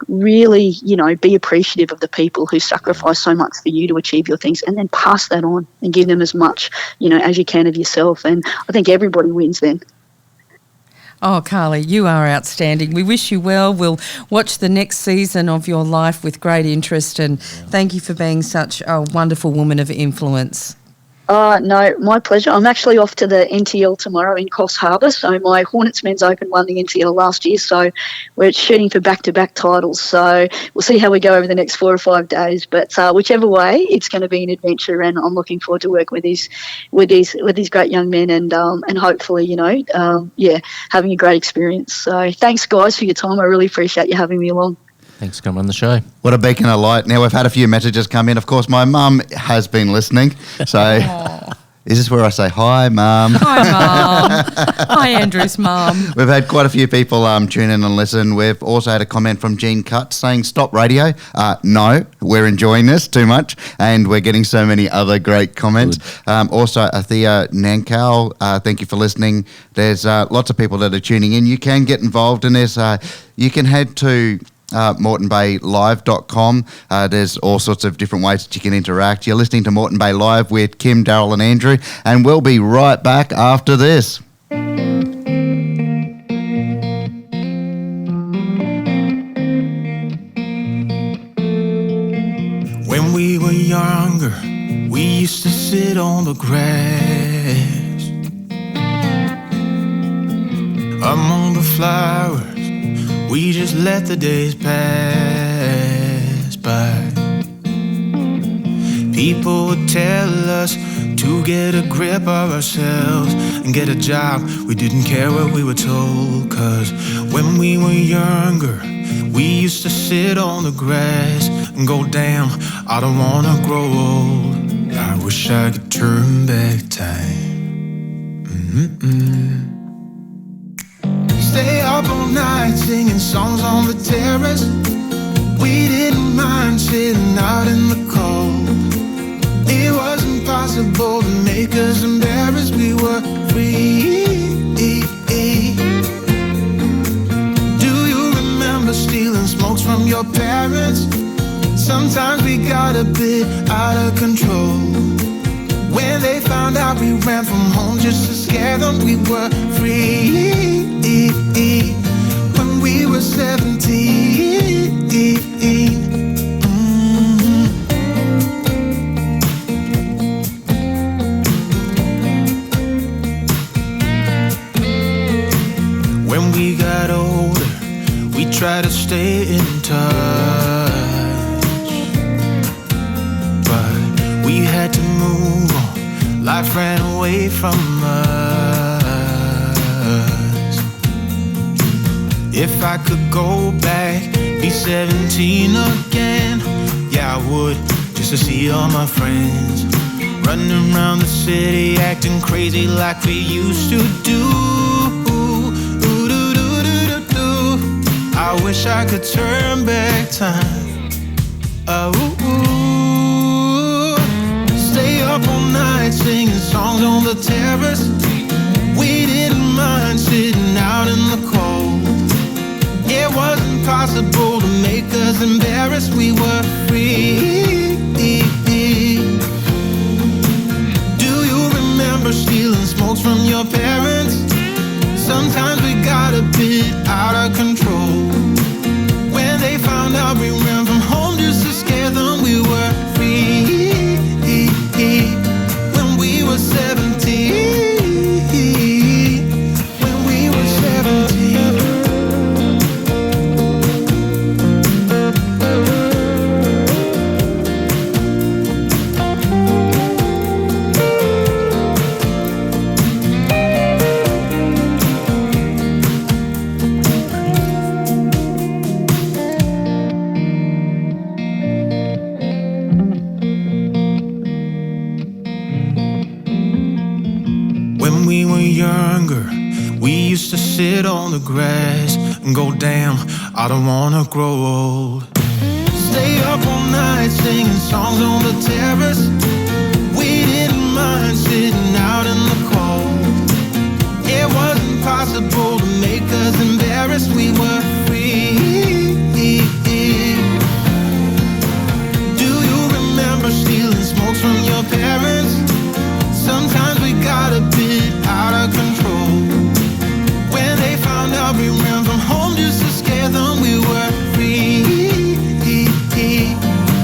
really, be appreciative of the people who sacrifice so much for you to achieve your things, and then pass that on and give them as much, as you can of yourself. And I think everybody wins then. Oh, Carly, you are outstanding. We wish you well. We'll watch the next season of your life with great interest, and thank you for being such a wonderful woman of influence. No, my pleasure. I'm actually off to the NTL tomorrow in Coffs Harbour. So my Hornets Men's Open won the NTL last year. So we're shooting for back-to-back titles. So we'll see how we go over the next 4 or 5 days. But whichever way, it's going to be an adventure, and I'm looking forward to working with these great young men, and hopefully, having a great experience. So thanks, guys, for your time. I really appreciate you having me along. Thanks for coming on the show. What a beacon of light. Now, we've had a few messages come in. Of course, my mum has been listening. So is this where I say, hi, Mum? Hi, Mum. Hi, Andrew's mum. We've had quite a few people tune in and listen. We've also had a comment from Jean Cutt saying, stop radio. No, we're enjoying this too much. And we're getting so many other great comments. Also, Athea Nankal, thank you for listening. There's lots of people that are tuning in. You can get involved in this. You can head to moretonbaylive.com. There's all sorts of different ways that you can interact. You're listening to Moreton Bay Live with Kim, Daryl and Andrew, and we'll be right back after this. When we were younger, we used to sit on the grass among the flowers. We just let the days pass by. People would tell us to get a grip of ourselves and get a job. We didn't care what we were told, 'cause when we were younger, we used to sit on the grass and go, damn, I don't wanna grow old. I wish I could turn back time. Stay up all night singing songs on the terrace. We didn't mind sitting out in the cold. It wasn't possible to make us embarrassed. We were free. Do you remember stealing smokes from your parents? Sometimes we got a bit out of control. When they found out we ran from home just to scare them, we were free. When we were 17. When we got older, we tried to stay in touch, but we had to move on. Life ran away from us. If I could go back, be 17 again, yeah, I would, just to see all my friends running around the city, acting crazy like we used to do. I wish I could turn back time. Stay up all night singing songs on the terrace. We didn't mind sitting out in the cold. It wasn't possible to make us embarrassed. We were free. Do you remember stealing smokes from your parents? Sometimes we got a bit out of control. When they found out we ran from home just to scare them, we were free. When we were 17. When we were 17. When we were younger, we used to sit on the grass and go, damn, I don't wanna grow old. Stay up all night singing songs on the terrace. We didn't mind sitting out in the cold. It wasn't possible to make us embarrassed. We were free. Do you remember stealing smokes from your parents? Sometimes we got a bit out of control. When they found out we ran from home just to scare them, we were free.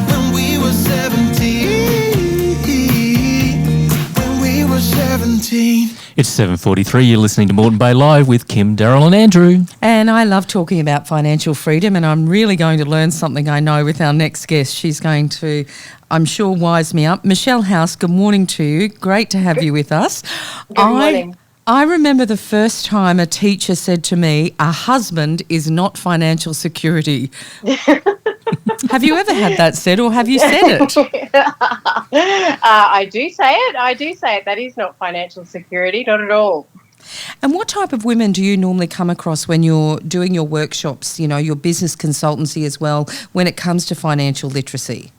When we were 17. When we were 17. It's 7:43. You're listening to Moreton Bay Live with Kim, Daryl and Andrew. And I love talking about financial freedom, and I'm really going to learn something, I know, with our next guest. She's going to, I'm sure, wise me up. Michelle House, good morning to you. Great to have you with us. Good morning. I remember the first time a teacher said to me, a husband is not financial security. Have you ever had that said, or have you said it? I do say it. That is not financial security, not at all. And what type of women do you normally come across when you're doing your workshops, you know, your business consultancy as well, when it comes to financial literacy?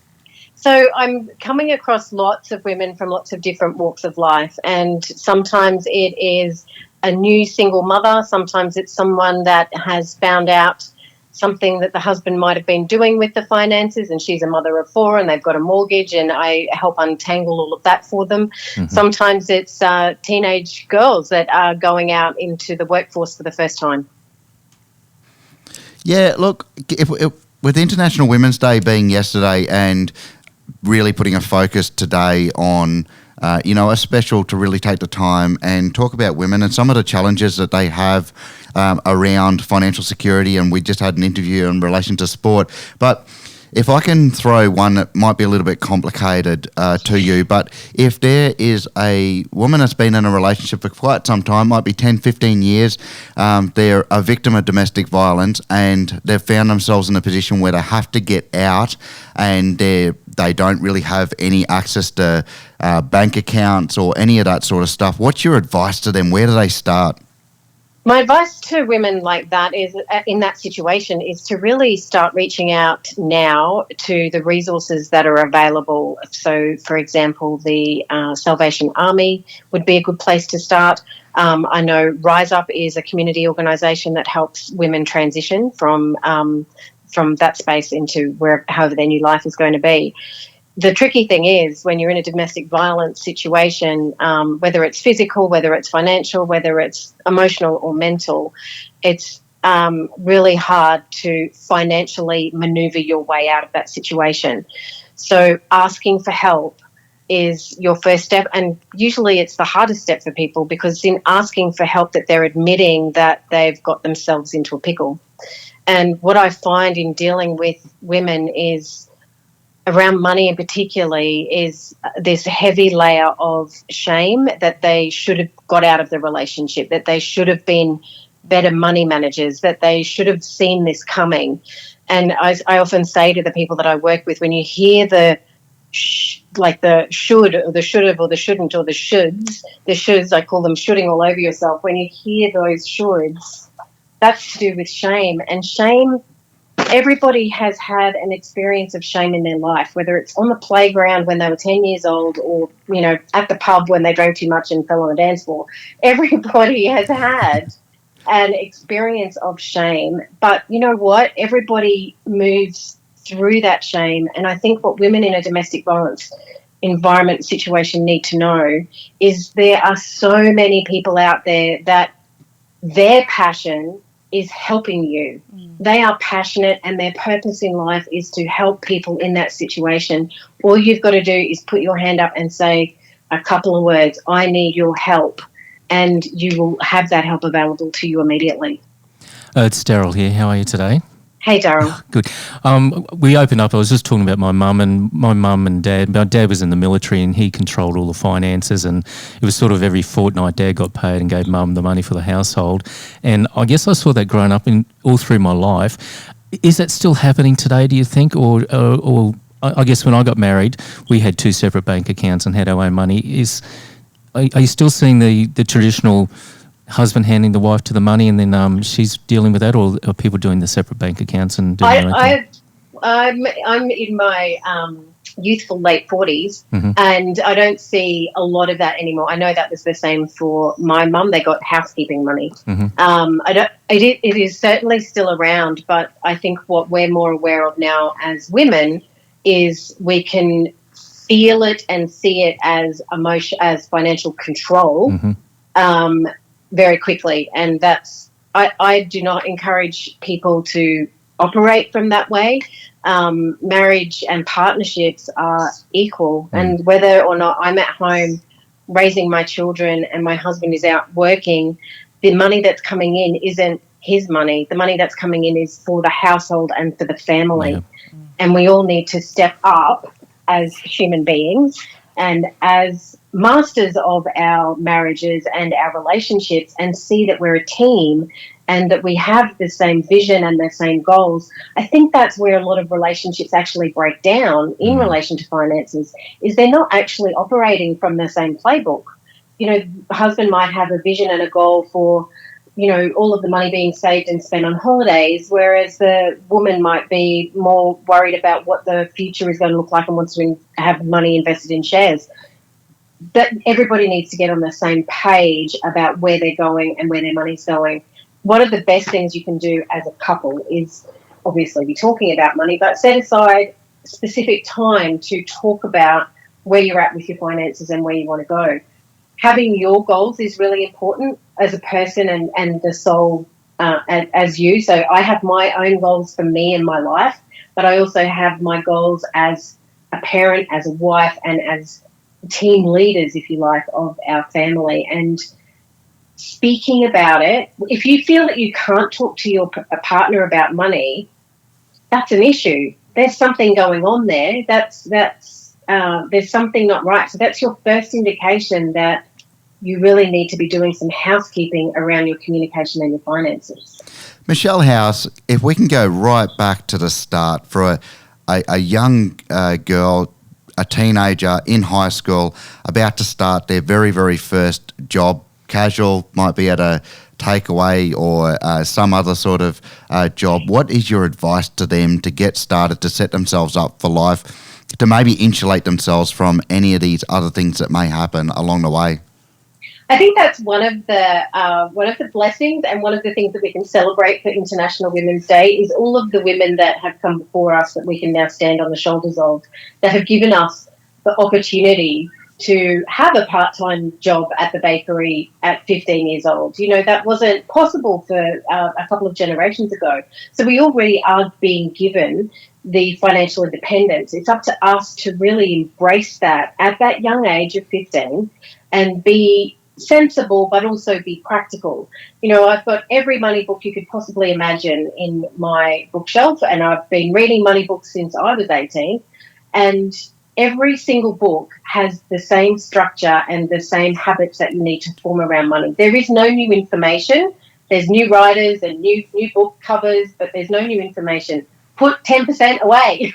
So I'm coming across lots of women from lots of different walks of life, and sometimes it is a new single mother, sometimes it's someone that has found out something that the husband might have been doing with the finances, and she's a mother of 4 and they've got a mortgage, and I help untangle all of that for them. Sometimes it's teenage girls that are going out into the workforce for the first time. Yeah, look, with International Women's Day being yesterday and really putting a focus today on a special to really take the time and talk about women and some of the challenges that they have around financial security. And we just had an interview in relation to sport. But if I can throw one that might be a little bit complicated to you, but if there is a woman that's been in a relationship for quite some time, might be 10, 15 years, they're a victim of domestic violence and they've found themselves in a position where they have to get out and they don't really have any access to bank accounts or any of that sort of stuff. What's your advice to them? Where do they start? My advice to women like that is, in that situation, is to really start reaching out now to the resources that are available. So, for example, the Salvation Army would be a good place to start. I know Rise Up is a community organisation that helps women transition from that space into however their new life is going to be. The tricky thing is when you're in a domestic violence situation, whether it's physical, whether it's financial, whether it's emotional or mental, it's really hard to financially maneuver your way out of that situation. So asking for help is your first step, and usually it's the hardest step for people because in asking for help that they're admitting that they've got themselves into a pickle. And what I find in dealing with women is around money in particularly is this heavy layer of shame that they should have got out of the relationship, that they should have been better money managers, that they should have seen this coming. And I often say to the people that I work with, when you hear the should or the should have or the shouldn't or the shoulds, I call them shoulding all over yourself. When you hear those shoulds, that's to do with shame. And shame, everybody has had an experience of shame in their life, whether it's on the playground when they were 10 years old or, at the pub when they drank too much and fell on the dance floor. Everybody has had an experience of shame. But you know what? Everybody moves through that shame. And I think what women in a domestic violence environment situation need to know is there are so many people out there that their passion is helping you. They are passionate and their purpose in life is to help people in that situation. All you've got to do is put your hand up and say a couple of words, I need your help, and you will have that help available to you immediately. It's Daryl here. How are you today? Hey, Daryl. Good. We opened up, I was just talking about my mum and dad. My dad was in the military and he controlled all the finances, and it was sort of every fortnight dad got paid and gave mum the money for the household. And I guess I saw that growing up all through my life. Is that still happening today, do you think? Or I guess when I got married, we had 2 separate bank accounts and had our own money. Are you still seeing the traditional husband handing the wife to the money and then she's dealing with that, or are people doing the separate bank accounts and doing their own thing? I'm in my youthful late 40s, and I don't see a lot of that anymore. I know that was the same for my mum. They got housekeeping money. It is certainly still around, but I think what we're more aware of now as women is we can feel it and see it as emotion, as financial control. Very quickly, and I do not encourage people to operate from that way. Marriage and partnerships are equal, and whether or not I'm at home raising my children and my husband is out working, the money that's coming in isn't his money. The money that's coming in is for the household and for the family, and we all need to step up as human beings and as masters of our marriages and our relationships, and see that we're a team and that we have the same vision and the same goals. I think that's where a lot of relationships actually break down in relation to finances, is they're not actually operating from the same playbook. The husband might have a vision and a goal for, all of the money being saved and spent on holidays, whereas the woman might be more worried about what the future is going to look like and wants to have money invested in shares. That everybody needs to get on the same page about where they're going and where their money's going. One of the best things you can do as a couple is obviously be talking about money, but set aside specific time to talk about where you're at with your finances and where you want to go. Having your goals is really important as a person and the soul as you. So I have my own goals for me and my life, but I also have my goals as a parent, as a wife, and as team leaders, if you like, of our family. And speaking about it, if you feel that you can't talk to your partner about money, that's an issue. There's something going on there. There's something not right. So that's your first indication that you really need to be doing some housekeeping around your communication and your finances. Michelle House, if we can go right back to the start for a young girl, a teenager in high school, about to start their very, very first job, casual, might be at a takeaway or some other sort of job, what is your advice to them to get started, to set themselves up for life, to maybe insulate themselves from any of these other things that may happen along the way? I think that's one of the blessings and one of the things that we can celebrate for International Women's Day is all of the women that have come before us that we can now stand on the shoulders of, that have given us the opportunity to have a part-time job at the bakery at 15 years old. You know, that wasn't possible for a couple of generations ago. So we already are being given the financial independence. It's up to us to really embrace that at that young age of 15 and be sensible but also be practical. You know, I've got every money book you could possibly imagine in my bookshelf, and I've been reading money books since I was 18, and every single book has the same structure and the same habits that you need to form around money. There is no new information. There's new writers and new book covers, but there's no new information. Put 10% away.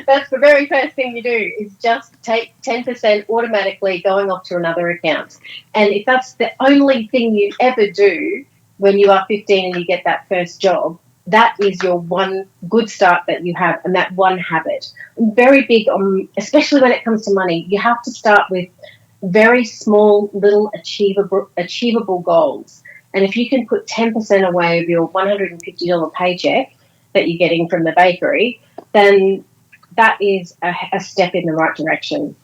That's the very first thing you do, is just take 10% automatically going off to another account. And if that's the only thing you ever do when you are 15 and you get that first job, that is your one good start that you have, and that one habit. I'm very big on, especially when it comes to money, you have to start with very small, little achievable goals. And if you can put 10% away of your $150 paycheck that you're getting from the bakery, then that is a step in the right direction.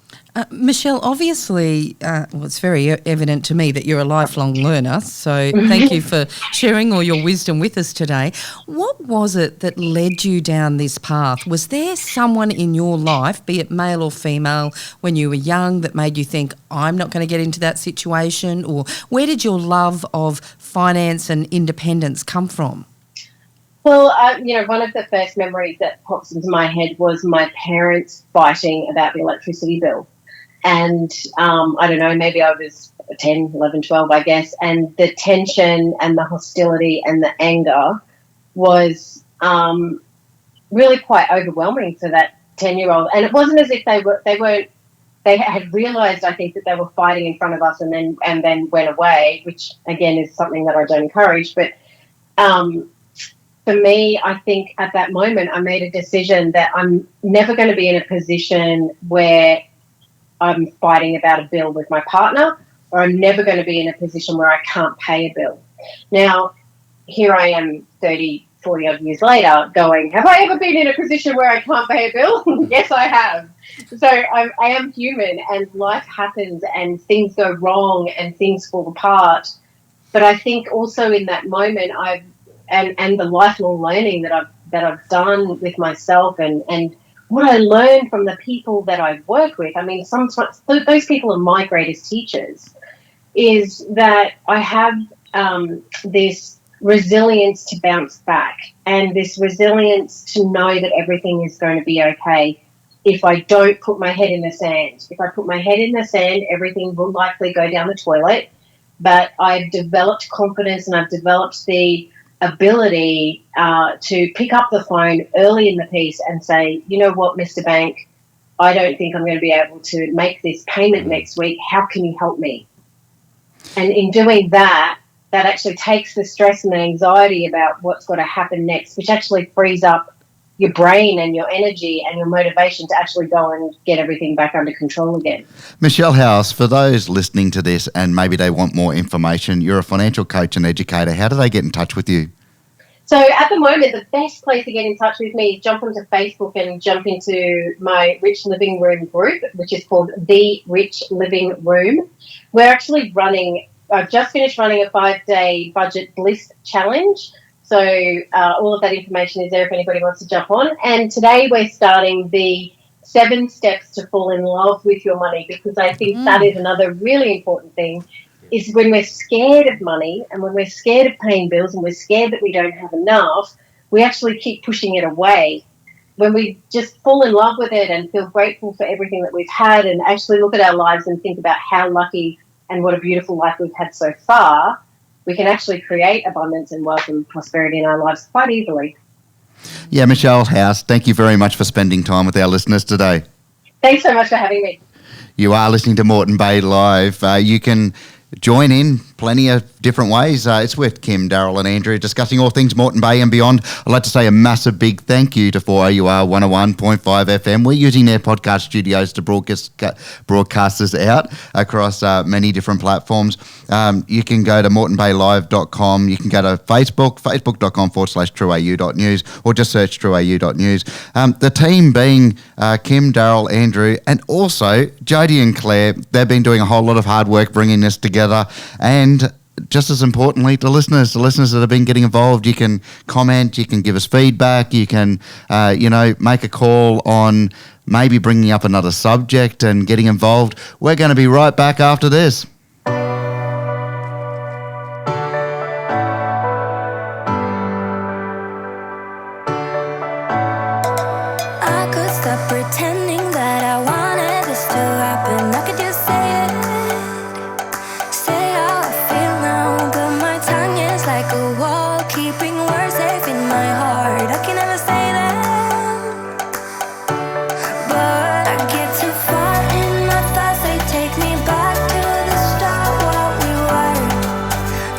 Michelle, obviously, it's very evident to me that you're a lifelong learner, so thank you for sharing all your wisdom with us today. What was it that led you down this path? Was there someone in your life, be it male or female, when you were young that made you think, I'm not going to get into that situation? Or where did your love of finance and independence come from? Well, one of the first memories that pops into my head was my parents fighting about the electricity bill. And I don't know, maybe I was 10, 11, 12, I guess, and the tension and the hostility and the anger was really quite overwhelming for that 10-year-old. And it wasn't as if they had realised, I think, that they were fighting in front of us and then went away, which, again, is something that I don't encourage. But for me, I think at that moment I made a decision that I'm never going to be in a position where I'm fighting about a bill with my partner, or I'm never going to be in a position where I can't pay a bill. Now, here I am 30, 40 odd years later going, have I ever been in a position where I can't pay a bill? Yes, I have. So I am human, and life happens and things go wrong and things fall apart. But I think also in that moment and the lifelong learning that I've done with myself and what I learned from the people that I work with, I mean, sometimes those people are my greatest teachers, is that I have this resilience to bounce back and this resilience to know that everything is going to be okay if I don't put my head in the sand. If I put my head in the sand, everything will likely go down the toilet. But I've developed confidence and I've developed the ability to pick up the phone early in the piece and say, you know what, Mr. Bank, I don't think I'm going to be able to make this payment next week. How can you help me? And in doing that actually takes the stress and the anxiety about what's got to happen next, which actually frees up your brain and your energy and your motivation to actually go and get everything back under control again. Michelle House, for those listening to this and maybe they want more information, you're a financial coach and educator. How do they get in touch with you? So at the moment, the best place to get in touch with me is jump onto Facebook and jump into my Rich Living Room group, which is called The Rich Living Room. We're actually I've just finished running a 5-day budget bliss challenge. So all of that information is there if anybody wants to jump on. And today we're starting the 7 steps to fall in love with your money, because I think that is another really important thing, is when we're scared of money and when we're scared of paying bills and we're scared that we don't have enough, we actually keep pushing it away. When we just fall in love with it and feel grateful for everything that we've had and actually look at our lives and think about how lucky and what a beautiful life we've had so far, we can actually create abundance and wealth and prosperity in our lives quite easily. Yeah, Michelle House, thank you very much for spending time with our listeners today. Thanks so much for having me. You are listening to Moreton Bay Live. You can join in plenty of different ways. It's with Kim, Daryl and Andrew discussing all things Moreton Bay and beyond. I'd like to say a massive big thank you to 4AUR 101.5 FM. We're using their podcast studios to broadcast this out across many different platforms. You can go to moretonbaylive.com. You can go to facebook.com/trueau.news, or just search trueau.news. The team being Kim, Daryl, Andrew, and also Jodie and Claire. They've been doing a whole lot of hard work bringing this together. And just as importantly, the listeners that have been getting involved, you can comment, you can give us feedback, you can, make a call on maybe bringing up another subject and getting involved. We're going to be right back after this. I could stop pretending that I wanted this to happen. I could just say it. Say how I feel now, but my tongue is like a wall, keeping words safe in my heart. I can never say that, but I get too far in my thoughts. They take me back to the start, what we were,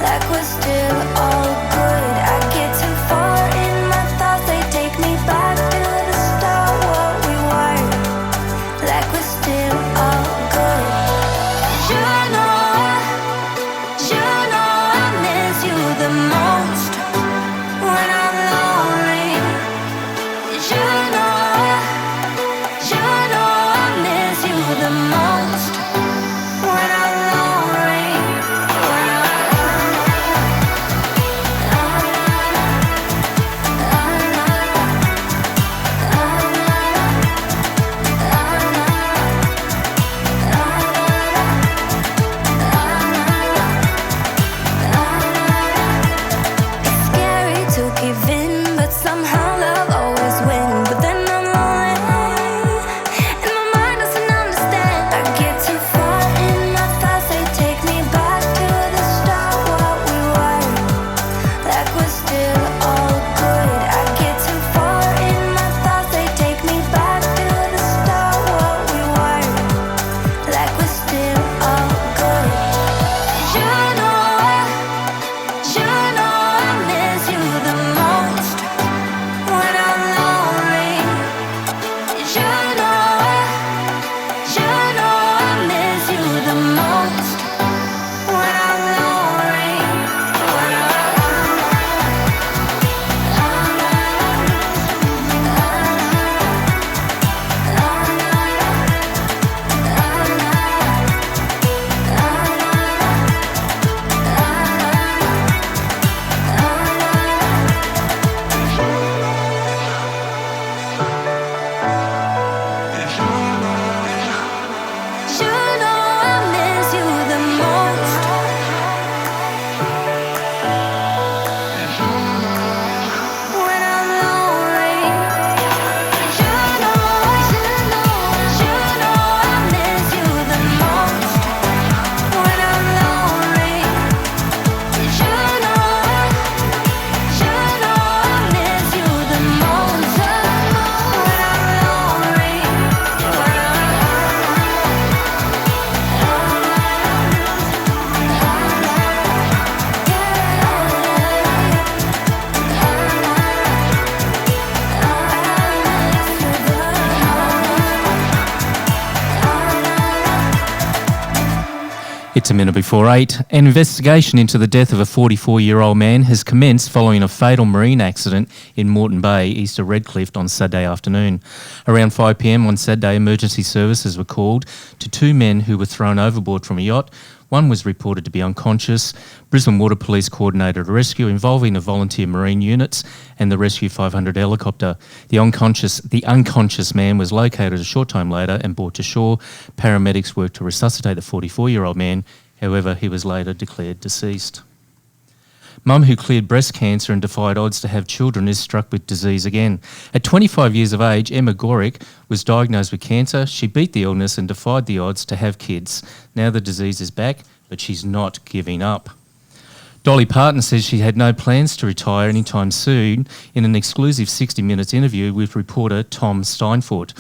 like we're still all good. I get too far in my thoughts. They take me back to the start, what we were. It's a minute before 8. An investigation into the death of a 44-year-old man has commenced following a fatal marine accident in Moreton Bay, east of Redcliffe, on Saturday afternoon. Around 5 p.m. on Saturday, emergency services were called to two men who were thrown overboard from a yacht. One was reported to be unconscious. Brisbane Water Police coordinated a rescue involving the volunteer marine units and the Rescue 500 helicopter. The unconscious man was located a short time later and brought to shore. Paramedics worked to resuscitate the 44-year-old man. However, he was later declared deceased. Mum, who cleared breast cancer and defied odds to have children, is struck with disease again. At 25 years of age, Emma Gorick was diagnosed with cancer. She beat the illness and defied the odds to have kids. Now the disease is back, but she's not giving up. Dolly Parton says she had no plans to retire anytime soon in an exclusive 60 Minutes interview with reporter Tom Steinfort.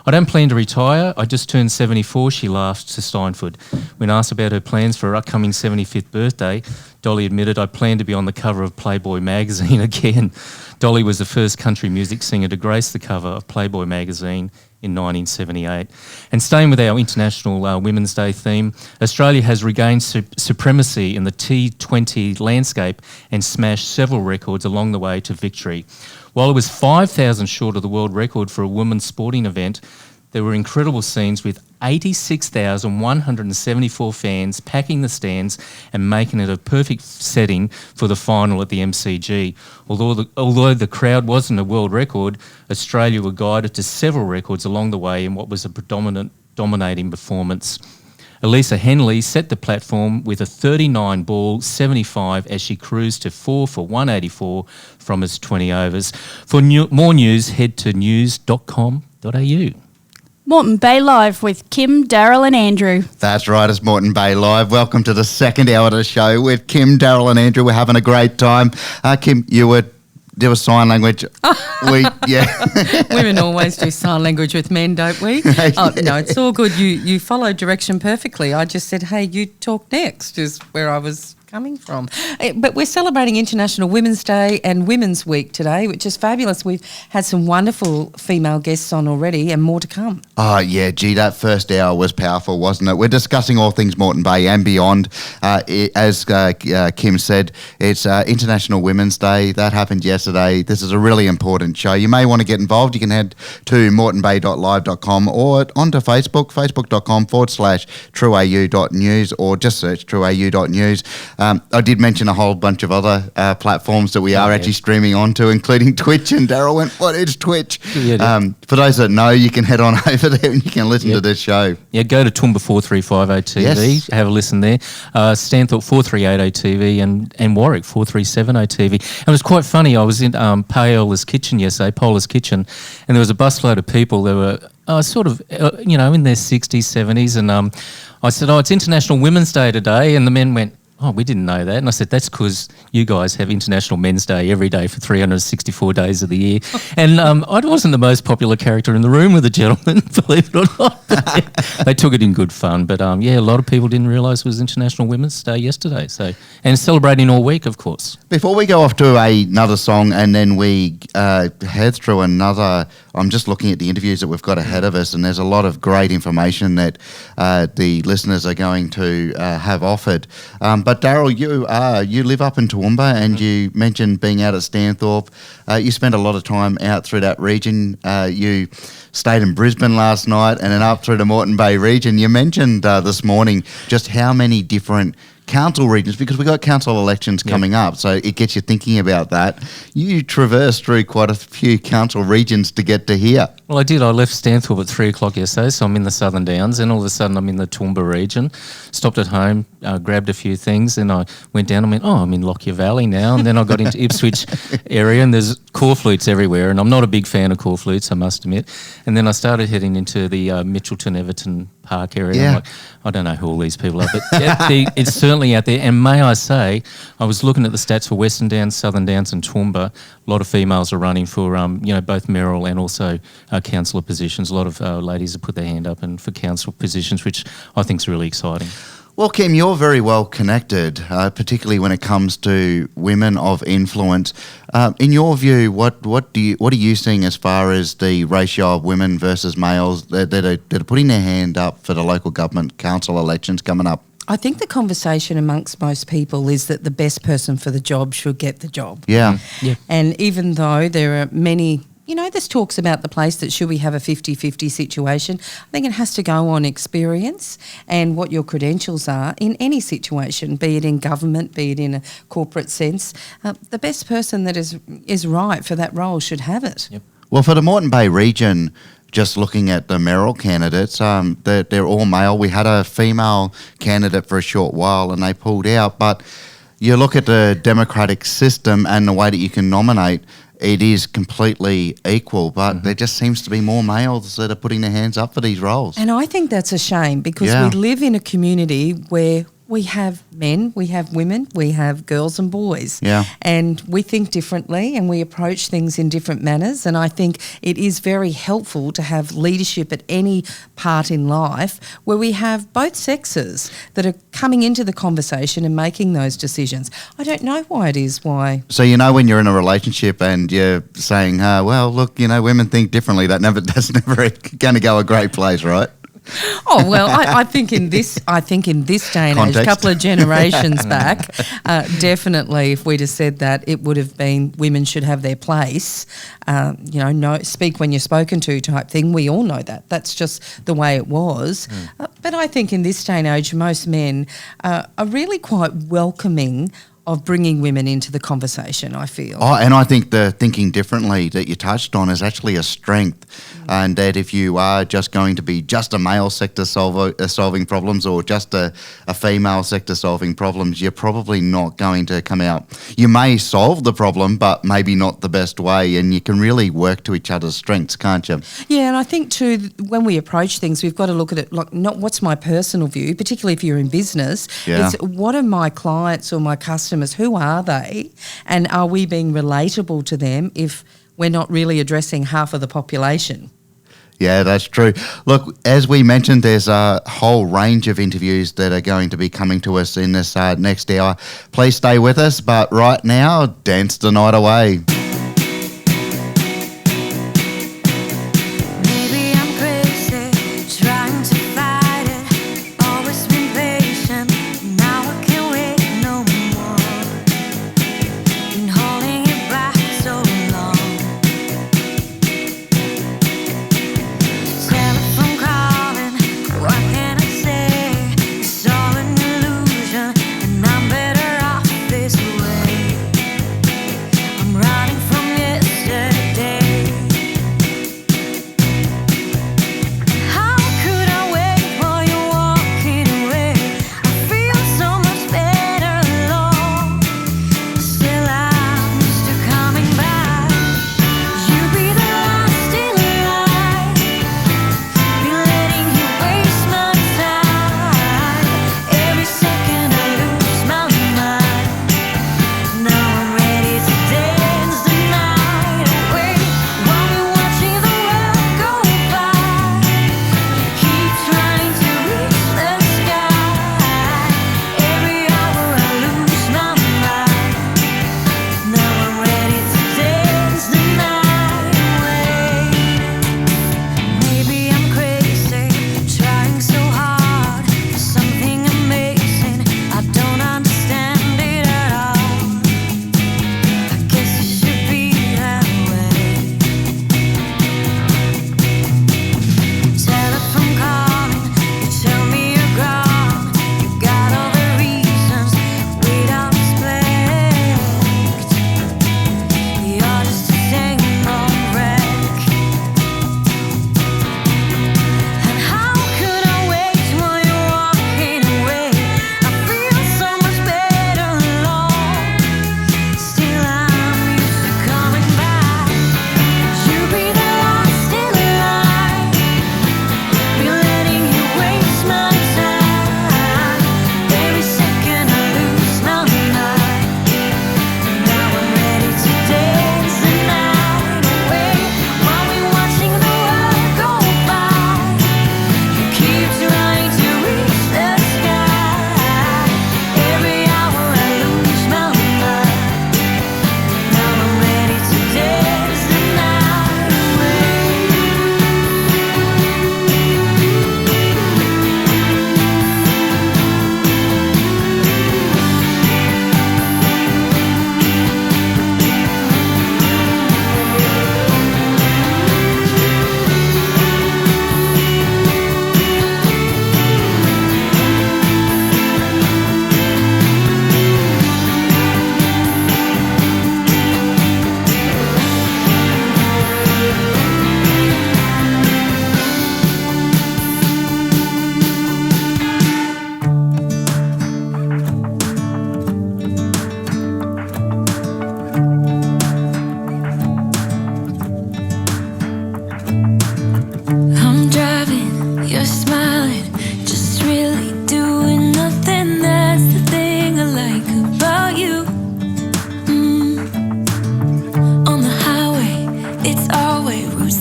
"I don't plan to retire. I just turned 74, she laughed to Steinfort. When asked about her plans for her upcoming 75th birthday, Dolly admitted, "I plan to be on the cover of Playboy magazine again." Dolly was the first country music singer to grace the cover of Playboy magazine in 1978. And staying with our International Women's Day theme, Australia has regained supremacy in the T20 landscape and smashed several records along the way to victory. While it was 5,000 short of the world record for a women's sporting event, there were incredible scenes with 86,174 fans packing the stands and making it a perfect setting for the final at the MCG. Although the crowd wasn't a world record, Australia were guided to several records along the way in what was a dominating performance. Elisa Henley set the platform with a 39-ball 75 as she cruised to 4 for 184 from its 20 overs. For more news, head to news.com.au. Moreton Bay Live with Kim, Daryl and Andrew. That's right, it's Moreton Bay Live. Welcome to the second hour of the show with Kim, Daryl and Andrew. We're having a great time. Kim, there was sign language. Women always do sign language with men, don't we? Oh, no, it's all good. You followed direction perfectly. I just said, hey, you talk next, is where I was coming from. But we're celebrating International Women's Day and Women's Week today, which is fabulous. We've had some wonderful female guests on already and more to come. Oh, yeah, gee, that first hour was powerful, wasn't it? We're discussing all things Moreton Bay and beyond. As Kim said, it's International Women's Day. That happened yesterday. This is a really important show. You may want to get involved. You can head to moretonbay.live.com or onto Facebook, facebook.com/trueau.news, or just search trueau.news. I did mention a whole bunch of other platforms that we are actually streaming onto, including Twitch, and Daryl went, "What is Twitch?" For those that know, you can head on over there and you can listen to this show. Yeah, go to Toowoomba 4350 TV, have a listen there. Stanthorpe 438 TV and Warwick 437 TV. And it was quite funny, I was in Paola's Kitchen yesterday, Paola's Kitchen, and there was a busload of people. There were sort of, in their 60s, 70s, and I said, "Oh, it's International Women's Day today," and the men went, "Oh, we didn't know that." And I said, "That's because you guys have International Men's Day every day for 364 days of the year." And I wasn't the most popular character in the room with the gentlemen, believe it or not. They took it in good fun. But a lot of people didn't realise it was International Women's Day yesterday. And celebrating all week, of course. Before we go off to another song and then we head through another, I'm just looking at the interviews that we've got ahead of us, and there's a lot of great information that the listeners are going to have offered. But Daryl, you live up in Toowoomba, and you mentioned being out at Stanthorpe. You spent a lot of time out through that region. You stayed in Brisbane last night and then up through the Moreton Bay region. You mentioned this morning just how many different council regions, because we've got council elections coming up, so it gets you thinking about that. You traversed through quite a few council regions to get to here. Well, I did. I left Stanthorpe at 3 o'clock yesterday, so I'm in the Southern Downs, and all of a sudden I'm in the Toowoomba region. Stopped at home, grabbed a few things, and I went down and went, I'm in Lockyer Valley now, and then I got into Ipswich area, and there's corflutes everywhere, and I'm not a big fan of corflutes, I must admit. And then I started heading into the Mitchelton, Everton Park area. Yeah. I'm like, I don't know who all these people are, but it's certainly out there. And may I say, I was looking at the stats for Western Downs, Southern Downs and Toowoomba. A lot of females are running for, both mayoral and also councillor positions. A lot of ladies have put their hand up and for council positions, which I think is really exciting. Well, Kim, you're very well connected, particularly when it comes to women of influence. In your view, what are you seeing as far as the ratio of women versus males that are putting their hand up for the local government council elections coming up? I think the conversation amongst most people is that the best person for the job should get the job. Yeah. Yeah. And even though there are many, there's talks about the place that should we have a 50-50 situation, I think it has to go on experience and what your credentials are in any situation, be it in government, be it in a corporate sense. The best person that is right for that role should have it. Yep. Well, for the Moreton Bay region, just looking at the mayoral candidates, they're all male. We had a female candidate for a short while and they pulled out. But you look at the democratic system and the way that you can nominate, it is completely equal. But there just seems to be more males that are putting their hands up for these roles. And I think that's a shame because Yeah. we live in a community where we have men, we have women, we have girls and boys. Yeah. And we think differently and we approach things in different manners. And I think it is very helpful to have leadership at any part in life where we have both sexes that are coming into the conversation and making those decisions. I don't know why it is why. So when you're in a relationship and you're saying, well, look, women think differently, that's never going to go a great place, right? Oh well, I think in this day and age, Context. a couple of generations back, definitely, if we'd have said that, it would have been women should have their place. No, speak when you're spoken to type thing. We all know that. That's just the way it was. But I think in this day and age, most men are really quite welcoming of bringing women into the conversation, I feel. Oh, and I think the thinking differently that you touched on is actually a strength, and that if you are just going to be just a male sector solving problems or just a female sector solving problems, you're probably not going to come out. You may solve the problem, but maybe not the best way, and you can really work to each other's strengths, can't you? Yeah, and I think too, when we approach things, we've got to look at it like not what's my personal view, particularly if you're in business. Yeah. It's what are my clients or my customers, who are they, and are we being relatable to them if we're not really addressing half of the population? Yeah, that's true. Look, as we mentioned, there's a whole range of interviews that are going to be coming to us in this next hour. Please stay with us, but right now, dance the night away. Maybe I'm crazy, trying to fight it. Always been patient, now I can't wait no more. Been holding it back so long. Telephone calling, what can I say? It's all an illusion, and I'm better off this way. I'm running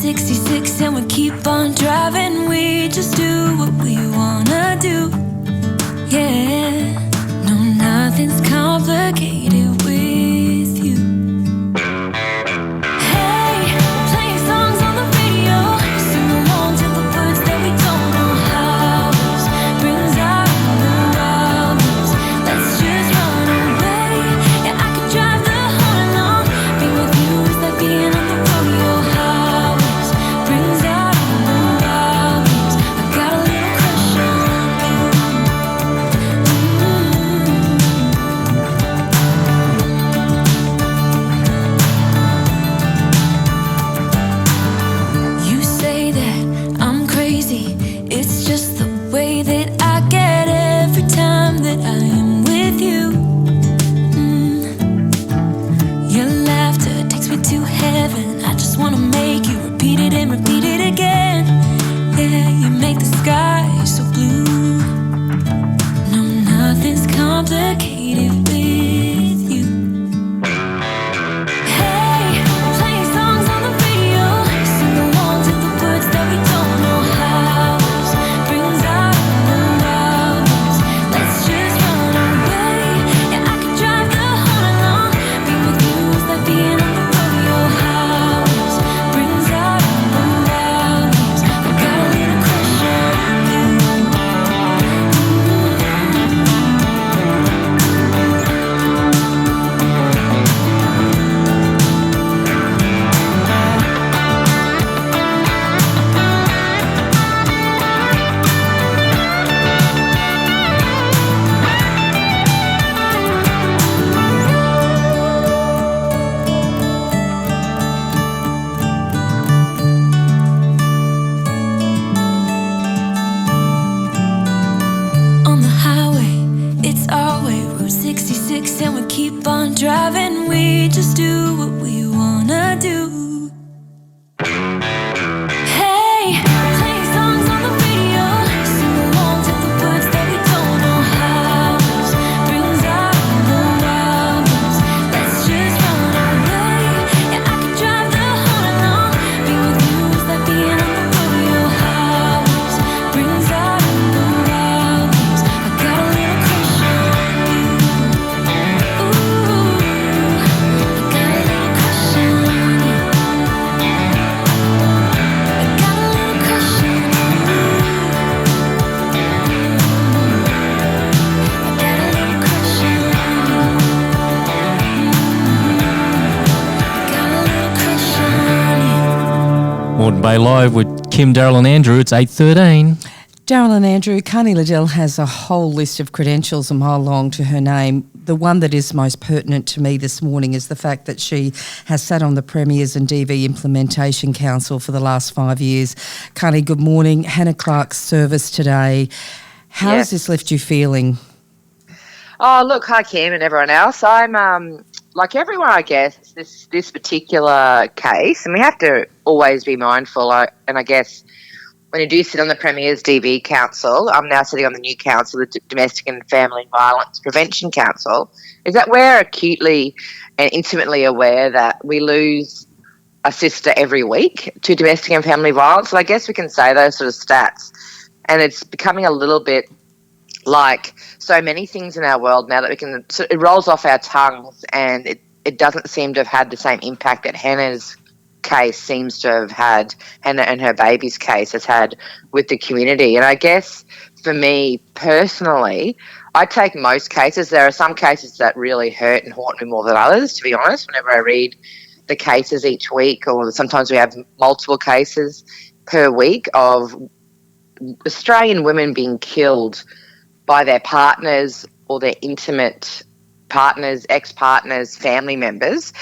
66 and we keep on driving. We just do what we wanna do. Yeah, no, nothing's complicated with you. Hey, playing songs on the radio, sing along to the words that we don't know how. Brings out the wildness. Let's just run away. Yeah, I could drive the whole night long. Being with you is like being on the rodeo highways. Brings out the wildness. I got a little crush on you. You say that I'm crazy. It's just the way that I get every time that I am with you. Your laughter takes me to heaven. I just wanna make you repeat it and repeat it again. Yeah, you make the sky so blue. No, nothing's complicated with you. Hey, playing songs on the radio, sing along to the words that we don't know how. Brings out the wildness. Let's just run away. Yeah, I could drive the whole night long. Being with you is like being on the rodeo highways. Brings out the wildness. I got a little crush on you. On the highway, it's our way, Route 66, and we keep on driving. We just do what we wanna do. Hey, playing songs on the radio, sing along to the words that we don't know how. Brings out the wildness. Let's just run away. Yeah, I could drive the whole night long. Being with you is like being on the rodeo highways. Brings out the wildness. I got a little crush on you. Ooh, I got a little crush on you. I got a little crush on you. I got a little crush on you. Got a little crush on you. Moreton Bay Live with Kim, Daryl and Andrew. It's 8:13. Daryl and Andrew, Carney Liddell has a whole list of credentials a mile long to her name. The one that is most pertinent to me this morning is the fact that she has sat on the Premiers and DV Implementation Council for the last 5 years. Carney, good morning. Hannah Clark's service today. How Yeah. has this left you feeling? Oh, look, hi, Kim and everyone else. I'm like everyone, I guess, this particular case, and we have to always be mindful. And I guess when you do sit on the Premier's DV Council, I'm now sitting on the new council, the Domestic and Family Violence Prevention Council, is that we're acutely and intimately aware that we lose a sister every week to domestic and family violence. So I guess we can say those sort of stats. And it's becoming a little bit like so many things in our world now that we can, so it rolls off our tongues, and it doesn't seem to have had the same impact that Hannah's case seems to have had, Hannah and her baby's case has had with the community. And I guess for me personally, I take most cases. There are some cases that really hurt and haunt me more than others, to be honest. Whenever I read the cases each week, or sometimes we have multiple cases per week of Australian women being killed by their partners or their intimate partners, ex-partners, family members.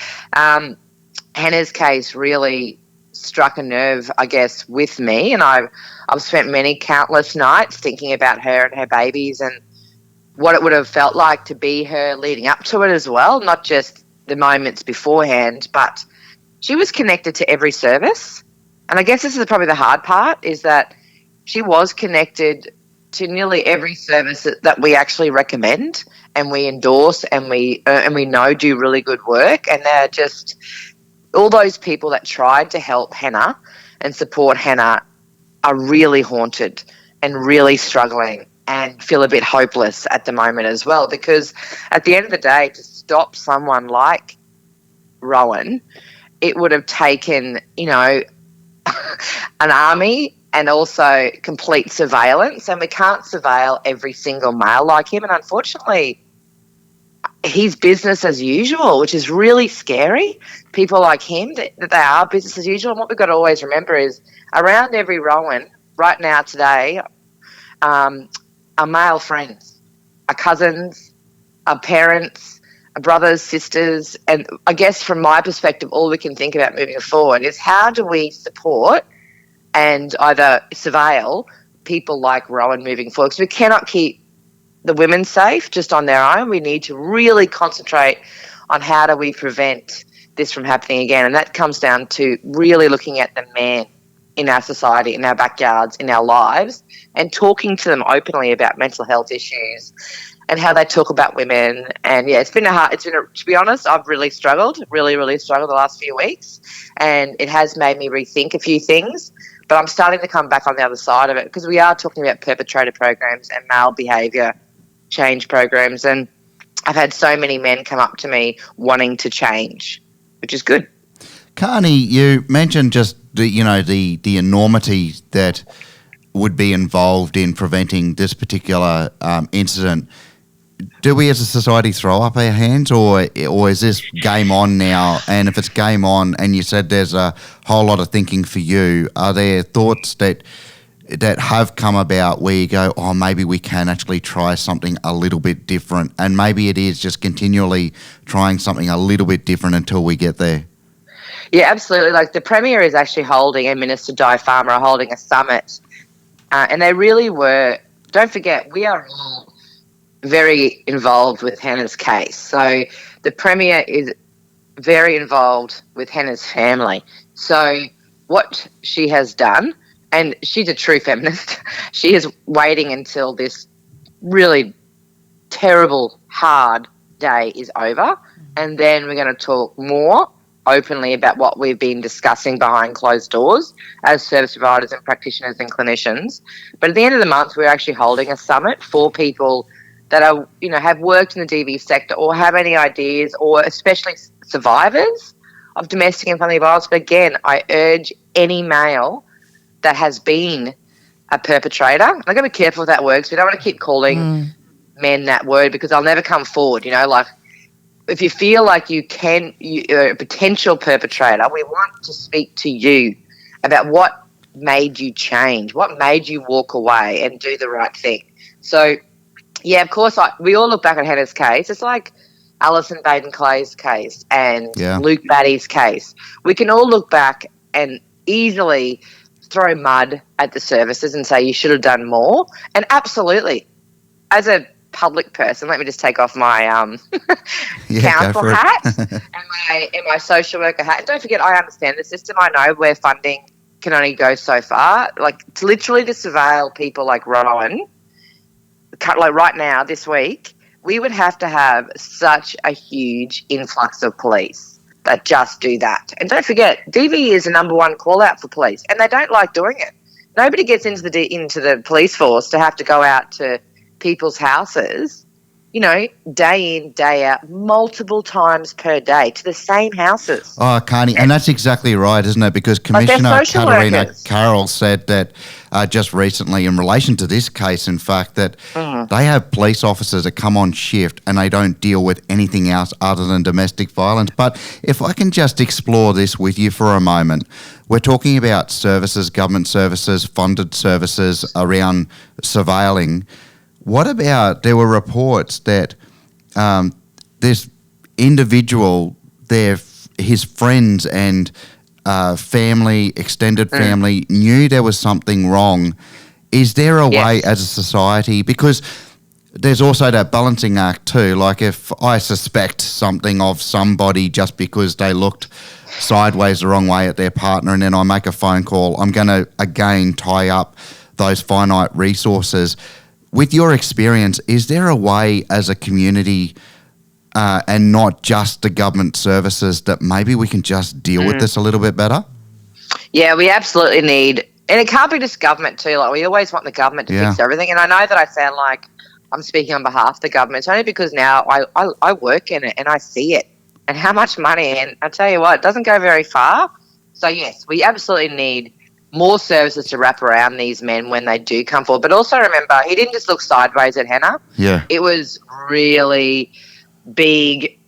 Hannah's case really struck a nerve, I guess, with me, and I've spent many countless nights thinking about her and her babies and what it would have felt like to be her leading up to it as well, not just the moments beforehand, but she was connected to every service. And I guess this is probably the hard part, is that she was connected to nearly every service that we actually recommend and we endorse and we know do really good work. And they're just all those people that tried to help Hannah and support Hannah are really haunted and really struggling and feel a bit hopeless at the moment as well, because at the end of the day, to stop someone like Rowan, it would have taken, an army and also complete surveillance, and we can't surveil every single male like him, and unfortunately he's business as usual, which is really scary. People like him, that they are business as usual, and what we've got to always remember is around every Rowan right now today are male friends, are cousins, are parents, are brothers, sisters, and I guess from my perspective, all we can think about moving forward is how do we support and either surveil people like Rowan moving forward, because we cannot keep the women safe just on their own. We need to really concentrate on how do we prevent this from happening again, and that comes down to really looking at the men in our society, in our backyards, in our lives, and talking to them openly about mental health issues and how they talk about women. And to be honest, I've really struggled the last few weeks, and it has made me rethink a few things, but I'm starting to come back on the other side of it, because we are talking about perpetrator programs and male behaviour change programs, and I've had so many men come up to me wanting to change, which is good. Carney, you mentioned just the enormity that would be involved in preventing this particular incident. Do we as a society throw up our hands, or is this game on now? And if it's game on, and you said there's a whole lot of thinking for you, are there thoughts that have come about where you go, oh, maybe we can actually try something a little bit different, and maybe it is just continually trying something a little bit different until we get there? Yeah, absolutely. Like the Premier is actually holding, and Minister Di Farmer are holding a summit, and they really were. Don't forget, we are all very involved with Hannah's case. So the Premier is very involved with Hannah's family. So what she has done, and she's a true feminist, she is waiting until this really terrible, hard day is over, and then we're going to talk more openly about what we've been discussing behind closed doors as service providers and practitioners and clinicians. But at the end of the month, we're actually holding a summit for people that are, have worked in the DV sector or have any ideas, or especially survivors of domestic and family violence. But again, I urge any male that has been a perpetrator, I'm going to be careful with that word, because we don't want to keep calling men that word, because they'll never come forward, like if you feel like you're a potential perpetrator, we want to speak to you about what made you change, what made you walk away and do the right thing. So, yeah, of course, we all look back at Hannah's case. It's like Alison Baden-Clay's case and Luke Batty's case. We can all look back and easily throw mud at the services and say you should have done more. And absolutely, as a public person, let me just take off my council hat and my social worker hat. And don't forget, I understand the system. I know where funding can only go so far. Like to surveil people like Rowan, like right now, this week, we would have to have such a huge influx of police that just do that. And don't forget, DV is the number one call out for police, and they don't like doing it. Nobody gets into the police force to have to go out to people's houses, day in, day out, multiple times per day to the same houses. Oh, Carney, and that's exactly right, isn't it? Because Commissioner Katarina Carroll said that just recently in relation to this case, in fact, that they have police officers that come on shift and they don't deal with anything else other than domestic violence. But if I can just explore this with you for a moment, we're talking about services, government services, funded services around surveilling. What about, there were reports that this individual, his friends and family, extended family, knew there was something wrong. Is there a way as a society, because there's also that balancing act too, like if I suspect something of somebody just because they looked sideways the wrong way at their partner and then I make a phone call, I'm going to again tie up those finite resources. With your experience, is there a way as a community and not just the government services that maybe we can just deal with this a little bit better? Yeah, we absolutely need, and it can't be just government too. Like, we always want the government to fix everything. And I know that I sound like I'm speaking on behalf of the government. It's only because now I work in it and I see it and how much money. And I tell you what, it doesn't go very far. So yes, we absolutely need more services to wrap around these men when they do come forward. But also remember, he didn't just look sideways at Hannah. Yeah. It was really big,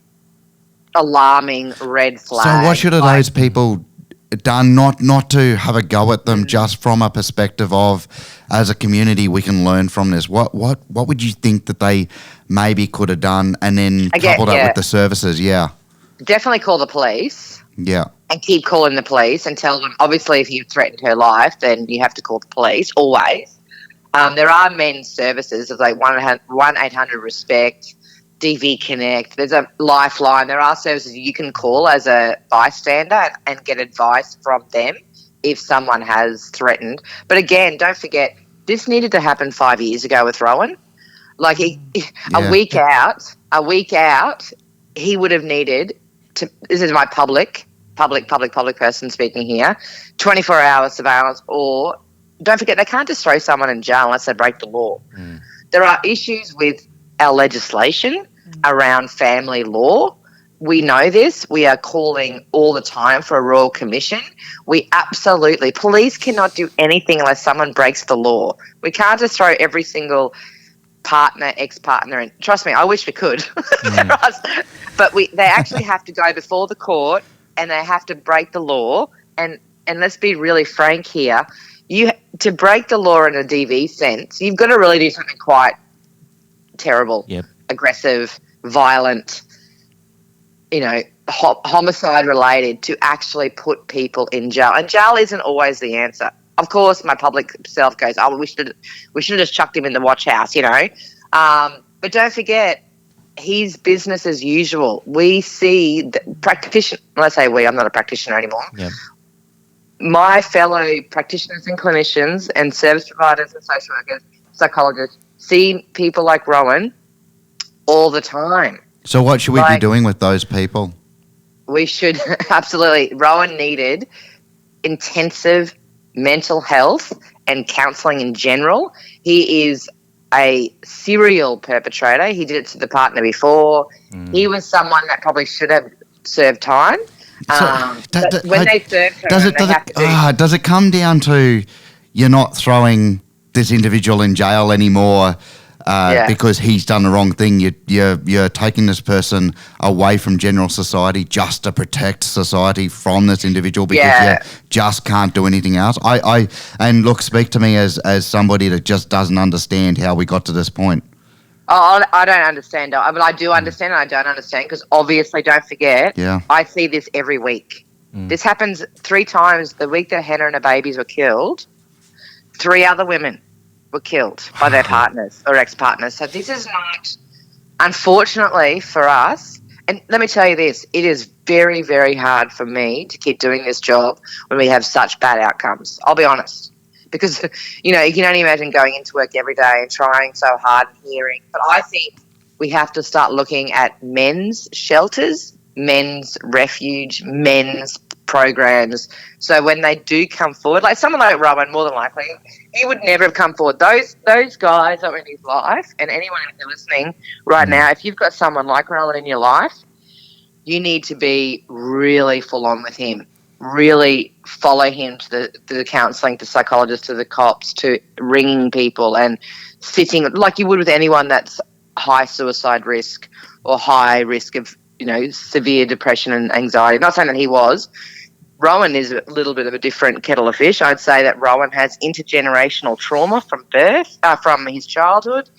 alarming red flag. So what should those people done not to have a go at them just from a perspective of, as a community, we can learn from this? What would you think that they maybe could have done, and then couple that with the services? Yeah. Definitely call the police. Yeah. And keep calling the police and tell them, obviously, if you threatened her life, then you have to call the police, always. There are men's services, it's like 1-800-RESPECT, DV Connect. There's a lifeline. There are services you can call as a bystander and get advice from them if someone has threatened. But again, don't forget, this needed to happen 5 years ago with Rowan. Like, a week out, he would have needed to, this is my public person speaking here, 24-hour surveillance, or don't forget, they can't just throw someone in jail unless they break the law. There are issues with our legislation around family law. We know this. We are calling all the time for a royal commission. Police cannot do anything unless someone breaks the law. We can't just throw every single partner, ex-partner in. Trust me, I wish we could. But they actually have to go before the court and they have to break the law. And let's be really frank here. To break the law in a DV sense, you've got to really do something quite terrible, aggressive, violent, homicide related to actually put people in jail. And jail isn't always the answer. Of course, my public self goes, oh, we should have just chucked him in the watch house, But don't forget, he's business as usual. We see when I say we, I'm not a practitioner anymore. Yep. My fellow practitioners and clinicians and service providers and social workers, psychologists, see people like Rowan all the time. So what should we be doing with those people? We should absolutely. Rowan needed intensive mental health and counselling in general. He is a serial perpetrator. He did it to the partner before. He was someone that probably should have served time. When they serve her, does it come down to you're not throwing this individual in jail anymore because he's done the wrong thing? You're taking this person away from general society just to protect society from this individual because you just can't do anything else. And look, speak to me as somebody that just doesn't understand how we got to this point. Oh, I don't understand. I mean, I do understand and I don't understand because obviously, don't forget, I see this every week. This happens 3 times. The week that Hannah and her babies were killed, 3 other women were killed by their partners or ex-partners. So this is not, unfortunately for us, and let me tell you this, it is very, very hard for me to keep doing this job when we have such bad outcomes. I'll be honest. Because, you can only imagine going into work every day and trying so hard and hearing. But I think we have to start looking at men's shelters, men's refuge, men's programs. So when they do come forward, like someone like Rowan, more than likely, he would never have come forward. Those guys that were in his life, and anyone who's listening right now, if you've got someone like Rowan in your life, you need to be really full on with him. Really follow him to the counselling, to psychologists, to the cops, to ringing people and sitting like you would with anyone that's high suicide risk or high risk of, severe depression and anxiety. Not saying that he was. Rowan is a little bit of a different kettle of fish. I'd say that Rowan has intergenerational trauma from birth, from his childhood.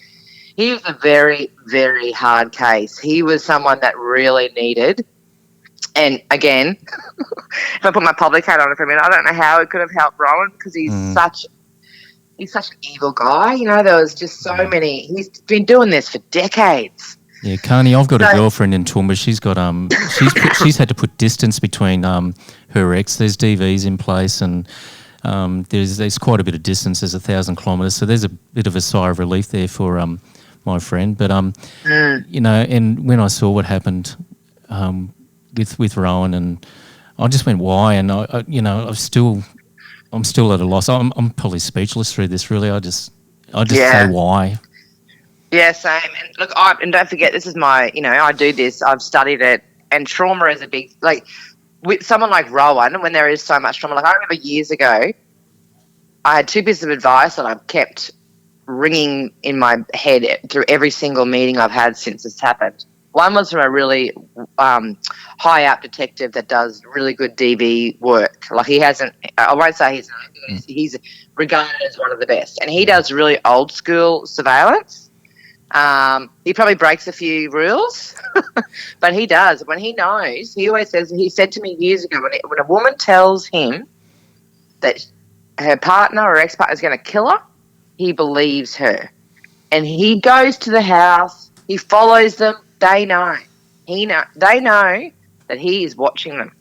He was a very, very hard case. He was someone that really needed. And again, if I put my public hat on it for a minute, I don't know how it could have helped Rowan because he's such an evil guy. There was just so many. He's been doing this for decades. Yeah, Carney, I've got a girlfriend in Toowoomba. She's got she's had to put distance between her ex. There's DVs in place, and there's quite a bit of distance. There's 1,000 kilometres, so there's a bit of a sigh of relief there for my friend. But and when I saw what happened. With Rowan and I just went, why? And I'm still at a loss. I'm probably speechless through this. Really, I just say why. Yeah, same. And look, and don't forget, this is my, I do this. I've studied it, and trauma is a big, like, with someone like Rowan, when there is so much trauma. Like, I remember years ago, I had 2 pieces of advice that I've kept ringing in my head through every single meeting I've had since this happened. One was from a really high-up detective that does really good DV work. Like, I won't say his name, but he's regarded as one of the best. And he does really old-school surveillance. He probably breaks a few rules, but he does. When he knows, he always says, he said to me years ago, when a woman tells him that her partner or ex-partner is going to kill her, he believes her. And he goes to the house, he follows them, they know. They know that he is watching them.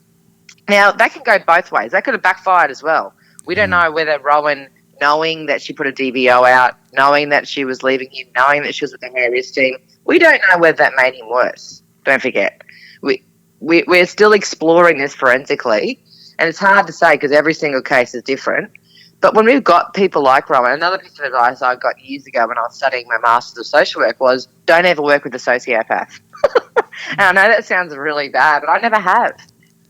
Now, that can go both ways. That could have backfired as well. We don't know whether Rowan, knowing that she put a DVO out, knowing that she was leaving him, knowing that she was with the high-risk team, we don't know whether that made him worse. Don't forget. We're still exploring this forensically, and it's hard to say because every single case is different. But when we've got people like Rowan, another piece of advice I got years ago when I was studying my Masters of Social Work was don't ever work with a sociopath. And I know that sounds really bad, but I never have.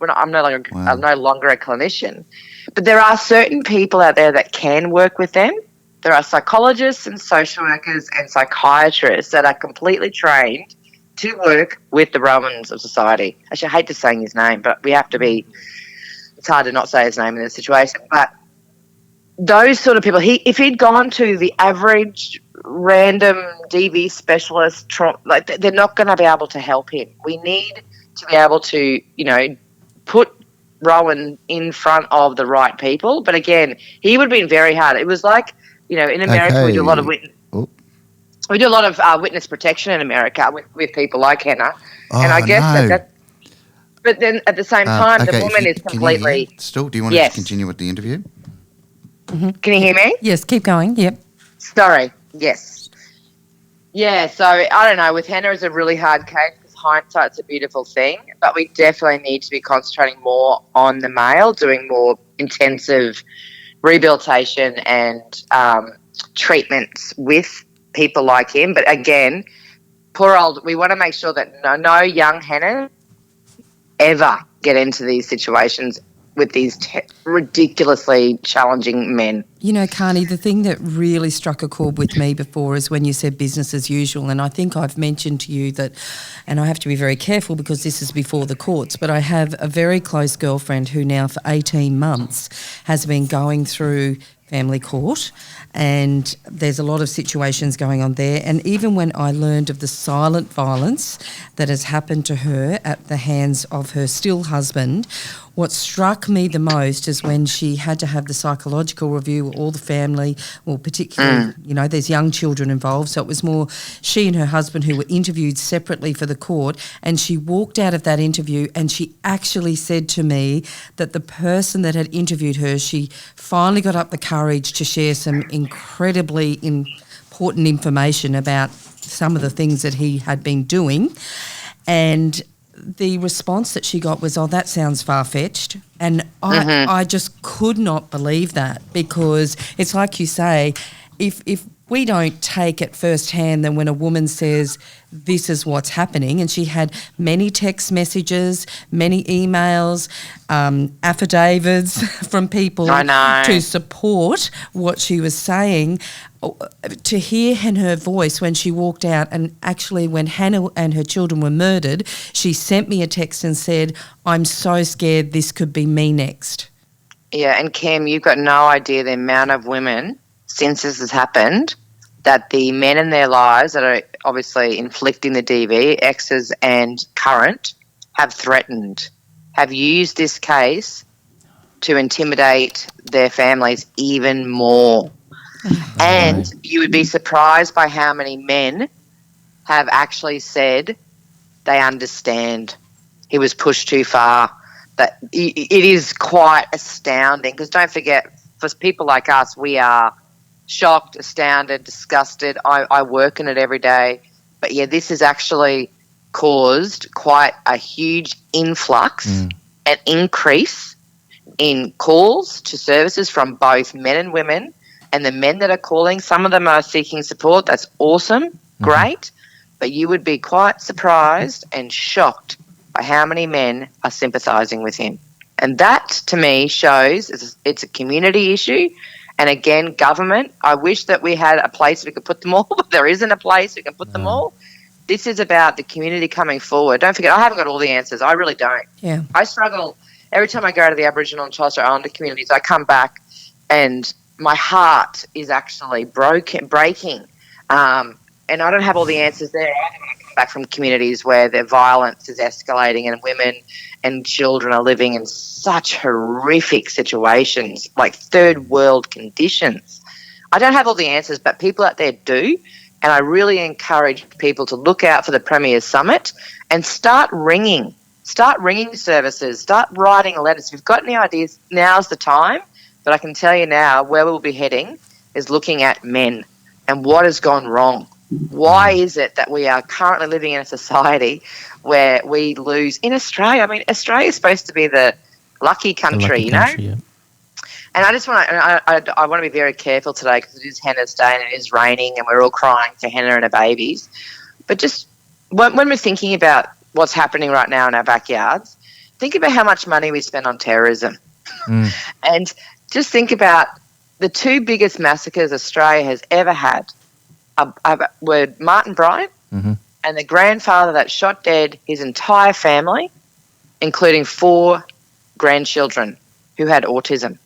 I'm no longer a clinician. But there are certain people out there that can work with them. There are psychologists and social workers and psychiatrists that are completely trained to work with the Romans of society. Actually, I hate to saying his name, but we have to be – it's hard to not say his name in this situation. But those sort of people, if he'd gone to the average random DV specialist, they're not going to be able to help him. We need to be able to, put Rowan in front of the right people. But again, he would have been very hard. It was like, in America we do a lot of we do a lot of witness protection in America with people like Hannah. And I guess that. But then at the same time, the woman is completely. Still, do you want to continue with the interview? Mm-hmm. Can you hear me? Yes, keep going. Yep. Sorry. Yes. Yeah. So I don't know. With Hannah, it's a really hard case. Hindsight's a beautiful thing, but we definitely need to be concentrating more on the male, doing more intensive rehabilitation and treatments with people like him. But again, we want to make sure that no young Hannah ever get into these situations with these ridiculously challenging men. Carney, the thing that really struck a chord with me before is when you said business as usual, and I think I've mentioned to you that, and I have to be very careful because this is before the courts, but I have a very close girlfriend who now for 18 months has been going through family court, and there's a lot of situations going on there. And even when I learned of the silent violence that has happened to her at the hands of her still husband, what struck me the most is when she had to have the psychological review with all the family, well, particularly, there's young children involved. So it was more she and her husband who were interviewed separately for the court, and she walked out of that interview and she actually said to me that the person that had interviewed her, she finally got up the courage to share some incredibly important information about some of the things that he had been doing. And the response that she got was, oh, that sounds far-fetched. And I just could not believe that, because it's like you say, if we don't take it firsthand, then when a woman says this is what's happening, and she had many text messages, many emails, affidavits from people to support what she was saying, to hear in her voice when she walked out, and actually when Hannah and her children were murdered, she sent me a text and said, I'm so scared this could be me next. Yeah, and Kim, you've got no idea the amount of women since this has happened that the men in their lives that are obviously inflicting the DV, exes and current, have threatened, have used this case to intimidate their families even more. And you would be surprised by how many men have actually said they understand he was pushed too far. That it is quite astounding, because don't forget, for people like us, we are shocked, astounded, disgusted. I work in it every day. But, yeah, this has actually caused quite a huge influx an increase in calls to services from both men and women, and the men that are calling, some of them are seeking support. That's awesome, great, but you would be quite surprised and shocked by how many men are sympathising with him. And that, to me, shows it's a community issue. And again, government, I wish that we had a place we could put them all, but there isn't a place we can put them all. This is about the community coming forward. Don't forget, I haven't got all the answers. I really don't. Yeah. I struggle. Every time I go to the Aboriginal and Torres Strait Islander communities, I come back and my heart is actually breaking. And I don't have all the answers there. I come back from communities where the violence is escalating and women and children are living in such horrific situations, like third world conditions. I don't have all the answers, but people out there do. And I really encourage people to look out for the Premier's Summit and start ringing services, start writing letters. If you've got any ideas, now's the time. But I can tell you now where we'll be heading is looking at men and what has gone wrong. Why is it that we are currently living in a society where we lose in Australia? I mean, Australia is supposed to be the lucky country, you know? Yeah. And I just want to, I want to be very careful today because it is Henna's Day and it is raining and we're all crying for Henna and her babies. But just when we're thinking about what's happening right now in our backyards, think about how much money we spend on terrorism. And just think about the two biggest massacres Australia has ever had were Martin Bryant and the grandfather that shot dead his entire family, including 4 grandchildren who had autism.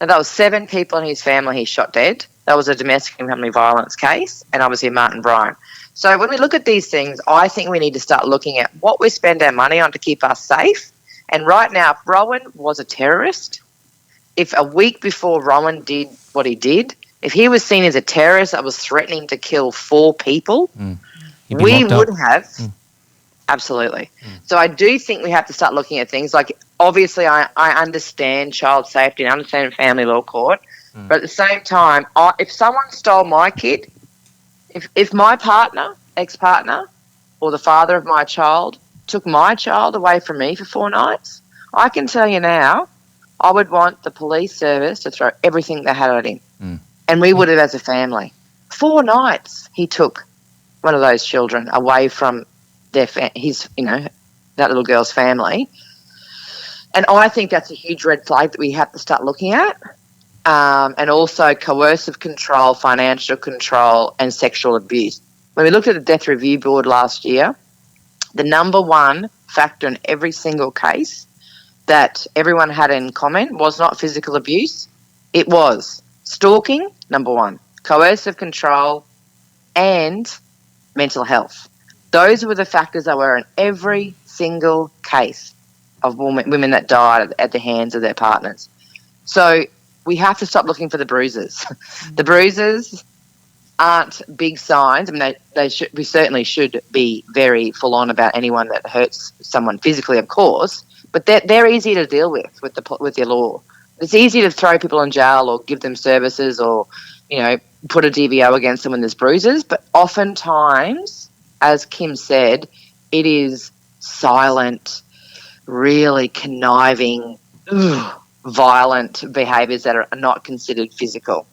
Now, that was 7 people in his family he shot dead. That was a domestic and family violence case, and obviously Martin Bryant. So when we look at these things, I think we need to start looking at what we spend our money on to keep us safe. And right now, if Rowan was a terrorist, if a week before Rowan did what he did, if he was seen as a terrorist that was threatening to kill 4 people, we would have. Absolutely. So I do think we have to start looking at things like, obviously I understand child safety and I understand family law court, but at the same time, if someone stole my kid, if my partner, ex-partner, or the father of my child took my child away from me for 4 nights, I can tell you now, I would want the police service to throw everything they had at him. And we would have as a family. 4 nights he took one of those children away from his, that little girl's family. And I think that's a huge red flag that we have to start looking at. And also coercive control, financial control, and sexual abuse. When we looked at the Death Review Board last year, the number one factor in every single case that everyone had in common was not physical abuse. It was stalking, number 1, coercive control, and mental health. Those were the factors that were in every single case of women that died at the hands of their partners. So we have to stop looking for the bruises. The bruises aren't big signs. I mean, we certainly should be very full on about anyone that hurts someone physically, of course, but they're easy to deal with the law. It's easy to throw people in jail or give them services or, put a DVO against them when there's bruises, but oftentimes, as Kim said, it is silent, really conniving, violent behaviours that are not considered physical.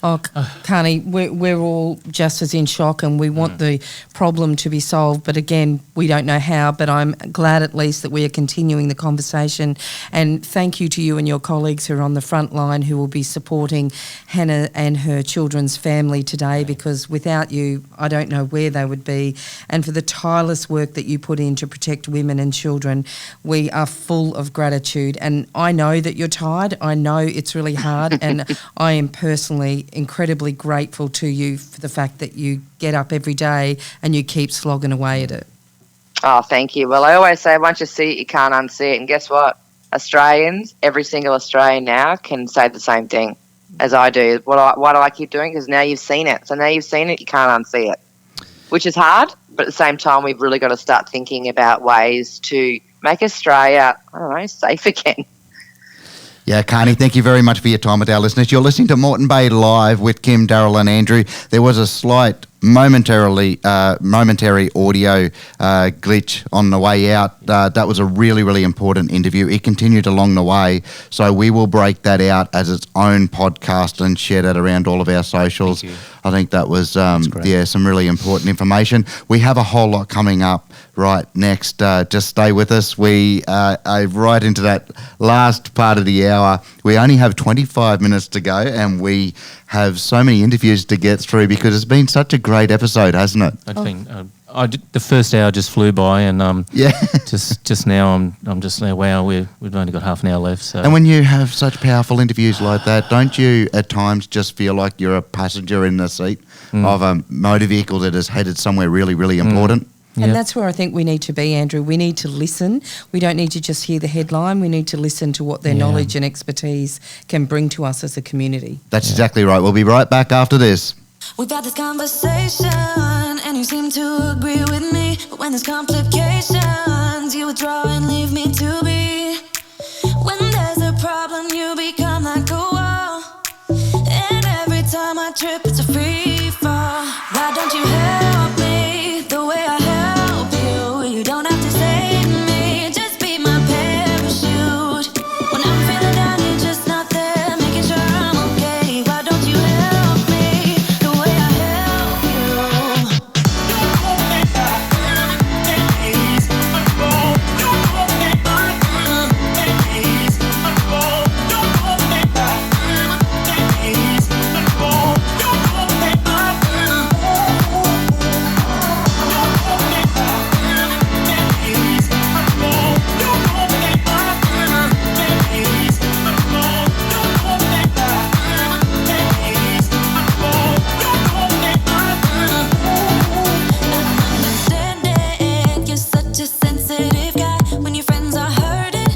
Oh, Carney, we're all just as in shock and we want the problem to be solved. But again, we don't know how, but I'm glad at least that we are continuing the conversation. And thank you to you and your colleagues who are on the front line who will be supporting Hannah and her children's family today, because without you, I don't know where they would be. And for the tireless work that you put in to protect women and children, we are full of gratitude. And I know that you're tired. I know it's really hard. And I am personally incredibly grateful to you for the fact that you get up every day and you keep slogging away at it. Oh, thank you. Well, I always say once you see it, you can't unsee it. And guess what? Australians, every single Australian now can say the same thing as I do. Why do I keep doing it? Because now you've seen it. So now you've seen it, you can't unsee it, which is hard. But at the same time, we've really got to start thinking about ways to make Australia, safe again. Yeah, Carney, thank you very much for your time with our listeners. You're listening to Moreton Bay Live with Kim, Daryl and Andrew. There was a slight momentary audio glitch on the way out. That was a really, really important interview. It continued along the way, so we will break that out as its own podcast and share that around all of our socials. I think that was some really important information. We have a whole lot coming up right next. Just stay with us. We are right into that last part of the hour. We only have 25 minutes to go, and we have so many interviews to get through because it's been such a great episode, hasn't it? The first hour just flew by, and just now I'm just now, wow, we've only got half an hour left. So. And when you have such powerful interviews like that, don't you at times just feel like you're a passenger in the seat of a motor vehicle that is headed somewhere really, really important? And that's where I think we need to be, Andrew. We need to listen. We don't need to just hear the headline. We need to listen to what their knowledge and expertise can bring to us as a community. That's exactly right. We'll be right back after this. We've had this conversation and you seem to agree with me, but when there's complications you withdraw and leave me to be. When there's a problem you become like a wall, and every time I trip it's a free fall. Why don't you help me the way I help you? You don't have to save me, just be my parachute. When I'm feeling down you're just not there, making sure I'm okay. Why don't you help me the way I help you? You're such a sensitive guy. When your friends are hurting,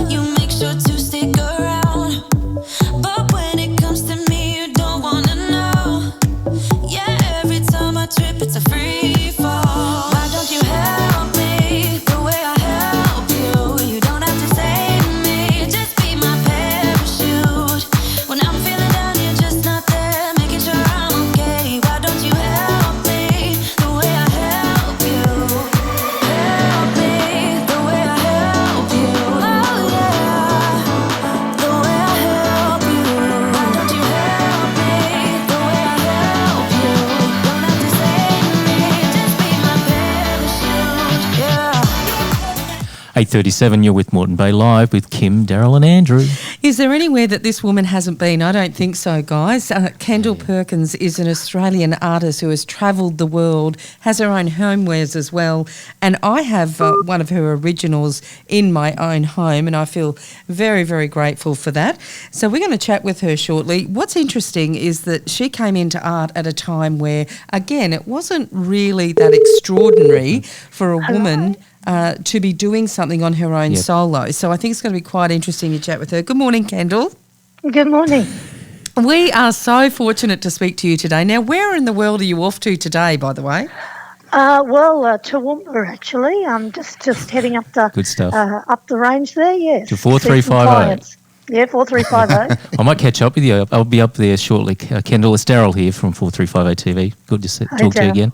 you make sure to stick around. But when it comes to me, you don't wanna know. Yeah, every time I trip, it's a free fall. Why don't you help me the way I help you? You don't have to save me, just be my parachute. When I'm feeling down, you're just not there, making sure I'm okay. Why don't you help me the way I help you? Help me the way I help you. Oh yeah, the way I help you. Why don't you help me the way I help you? Don't have to save me, just be my parachute. Yeah. 8:37, you're with Moreton Bay Live with Kim, Daryl and Andrew. Is there anywhere that this woman hasn't been? I don't think so, guys. Kendall Perkins is an Australian artist who has travelled the world, has her own homewares as well, and I have one of her originals in my own home, and I feel very, very grateful for that. So we're going to chat with her shortly. What's interesting is that she came into art at a time where, again, it wasn't really that extraordinary for a woman to be doing something on her own solo. So I think it's going to be quite interesting to chat with her. Good morning, Kendall. Good morning. We are so fortunate to speak to you today. Now, where in the world are you off to today, by the way? Toowoomba, actually. I'm just heading up the Good stuff. Up the range there, yes. To 4350. Yeah, 4350. I might catch up with you. I'll be up there shortly. Kendall, it's Daryl here from 4350 TV. Good to talk to you again.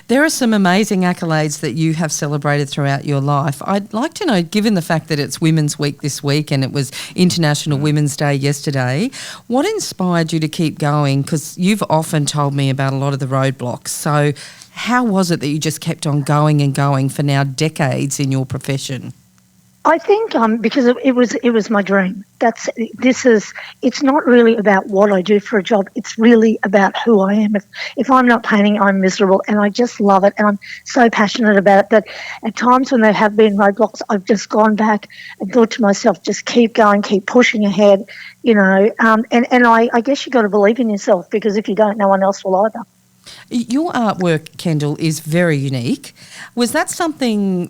There are some amazing accolades that you have celebrated throughout your life. I'd like to know, given the fact that it's Women's Week this week and it was International Women's Day yesterday, what inspired you to keep going? Because you've often told me about a lot of the roadblocks. So how was it that you just kept on going and going for now decades in your profession? I think because it was my dream. It's not really about what I do for a job. It's really about who I am. If I'm not painting, I'm miserable, and I just love it, and I'm so passionate about it that at times when there have been roadblocks, I've just gone back and thought to myself, just keep going, keep pushing ahead, and I guess you've got to believe in yourself, because if you don't, no one else will either. Your artwork, Kendall, is very unique. Was that something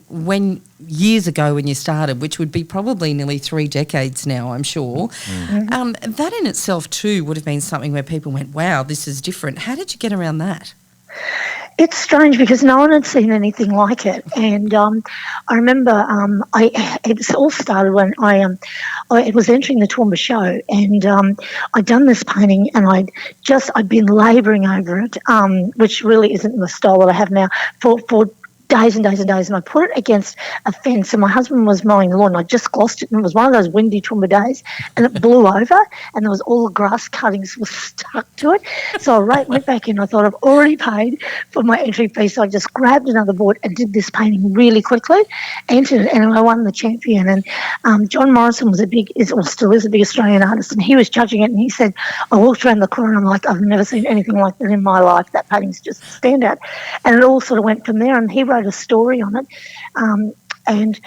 years ago when you started, which would be probably nearly 3 decades now, I'm sure, that in itself too would have been something where people went, wow, this is different. How did you get around that? It's strange because no one had seen anything like it, and I remember it all started when I was entering the Toowoomba show, and I'd done this painting, and I'd been labouring over it, which really isn't the style that I have now for days and days and days, and I put it against a fence, and my husband was mowing the lawn, and I just glossed it, and it was one of those windy Toowoomba days, and it blew over, and there was all the grass cuttings were stuck to it. So I went back in. I thought, I've already paid for my entry fee, so I just grabbed another board and did this painting really quickly, entered it, and I won the champion. And John Morrison was still is a big Australian artist, and he was judging it, and he said, I walked around the corner, and I'm like, I've never seen anything like that in my life. That painting's just a standout. And it all sort of went from there, and he wrote a story on it, and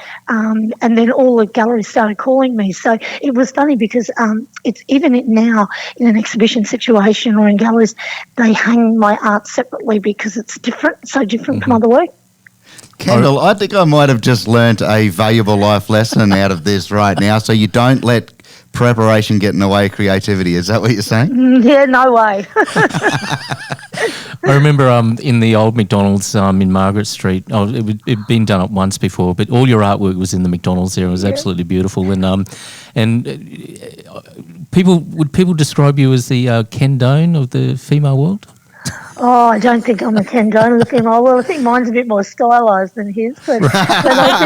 then all the galleries started calling me. So it was funny because it's even now in an exhibition situation or in galleries, they hang my art separately because it's different, so different from other work. Kendall, I think I might have just learnt a valuable life lesson out of this right now. So you don't let preparation get in the way of creativity. Is that what you're saying? Yeah, no way. I remember in the old McDonald's in Margaret Street, it'd been done up once before, but all your artwork was in the McDonald's there. It was absolutely beautiful. And would people describe you as the Ken Doan of the female world? Oh, I don't think I'm a Ken Doan of the female world. I think mine's a bit more stylised than his. But I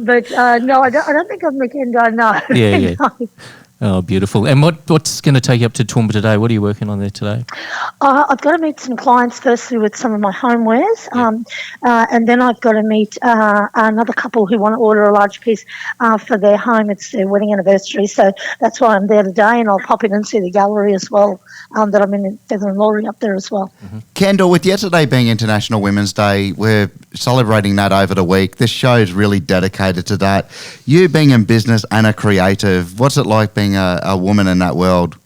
think, no, I don't think I'm a Ken Doan. No. Yeah. No. Oh, beautiful. And what's going to take you up to Toowoomba today? What are you working on there today? I've got to meet some clients firstly with some of my homewares, and then I've got to meet another couple who want to order a large piece for their home. It's their wedding anniversary, so that's why I'm there today, and I'll pop in and see the gallery as well, that I'm in Feather and Laurie up there as well. Mm-hmm. Kendall, with yesterday being International Women's Day, we're celebrating that over the week. This show is really dedicated to that. You being in business and a creative, what's it like being a woman in that world?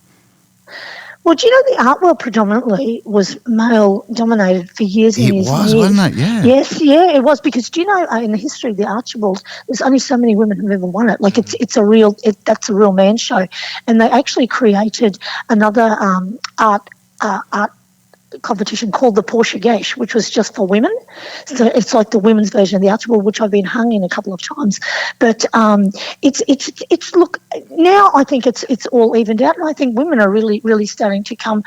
Well, do you know the art world predominantly was male dominated for years and years and years. It was, wasn't it? Yeah. Yes, yeah, it was, because do you know in the history of the Archibald, there's only so many women who've ever won it. Like that's a real man's show, and they actually created another art competition called the Porsche Geish, which was just for women. So it's like the women's version of the Archibald, which I've been hung in a couple of times. But it's look, now I think it's all evened out, and I think women are really starting to come,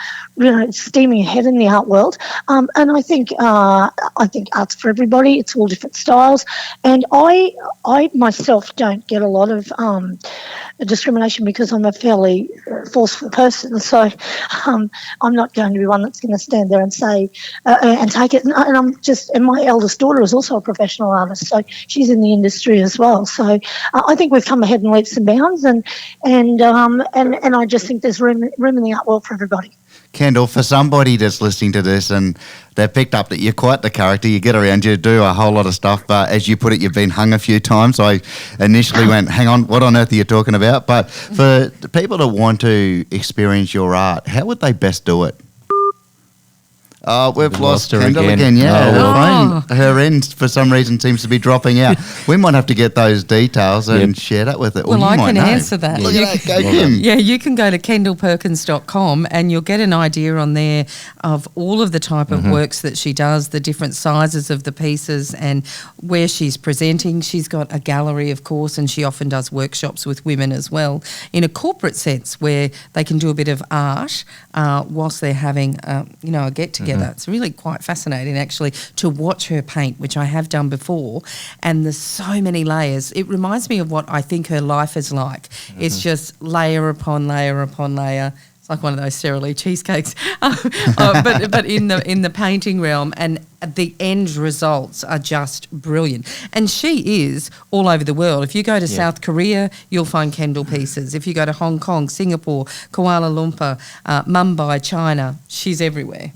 steaming ahead in the art world. And I think art's for everybody. It's all different styles, and I myself don't get a lot of discrimination because I'm a fairly forceful person. So I'm not going to be one that's going to stand there and say and take it. And my eldest daughter is also a professional artist, so she's in the industry as well. So I think we've come ahead in leaps and bounds, and I just think there's room in the art world for everybody. Kendall, for somebody that's listening to this and they've picked up that you're quite the character, you get around, you do a whole lot of stuff, but as you put it, you've been hung a few times. I initially went, hang on, what on earth are you talking about? But for the people that want to experience your art, how would they best do it? Oh, we've lost her Kendall again. Yeah, her end for some reason seems to be dropping out. We might have to get those details and share that with it. Well, I can answer that. Look at that, go Kim. Yeah, you can go to kendallperkins.com and you'll get an idea on there of all of the type of works that she does, the different sizes of the pieces and where she's presenting. She's got a gallery, of course, and she often does workshops with women as well in a corporate sense where they can do a bit of art whilst they're having, a get-together. It's really quite fascinating, actually, to watch her paint, which I have done before, and there's so many layers. It reminds me of what I think her life is like. It's just layer upon layer upon layer. It's like one of those Sara Lee cheesecakes, but in the painting realm, and the end results are just brilliant. And she is all over the world. If you go to South Korea, you'll find Kendall pieces. If you go to Hong Kong, Singapore, Kuala Lumpur, Mumbai, China, she's everywhere.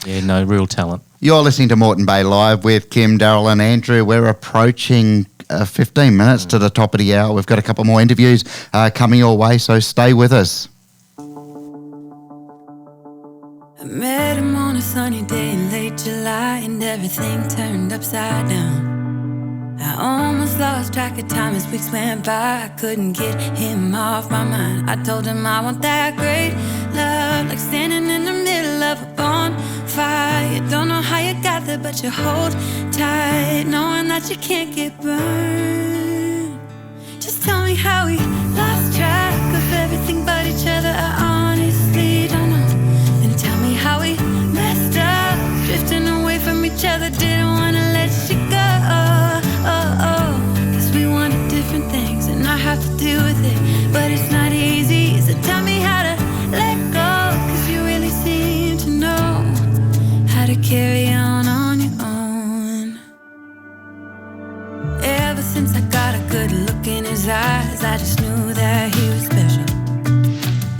Yeah, no, real talent. You're listening to Moreton Bay Live with Kim, Daryl and Andrew. We're approaching 15 minutes to the top of the hour. We've got a couple more interviews coming your way, so stay with us. I met him on a sunny day in late July, and everything turned upside down. I almost lost track of time as weeks went by. I couldn't get him off my mind. I told him I want that great love, like standing in the middle of a bonfire. fire. Don't know how you got there, but you hold tight, knowing that you can't get burned. Just tell me how we lost track of everything but each other. I honestly don't know. And tell me how we messed up, drifting away from each other. Didn't want to let you go. Cause we wanted different things, and I have to deal with it, but it's not easy. So tell me how to let go, cause you really seem to know how to carry on your own. Ever since I got a good look in his eyes, I just knew that he was special.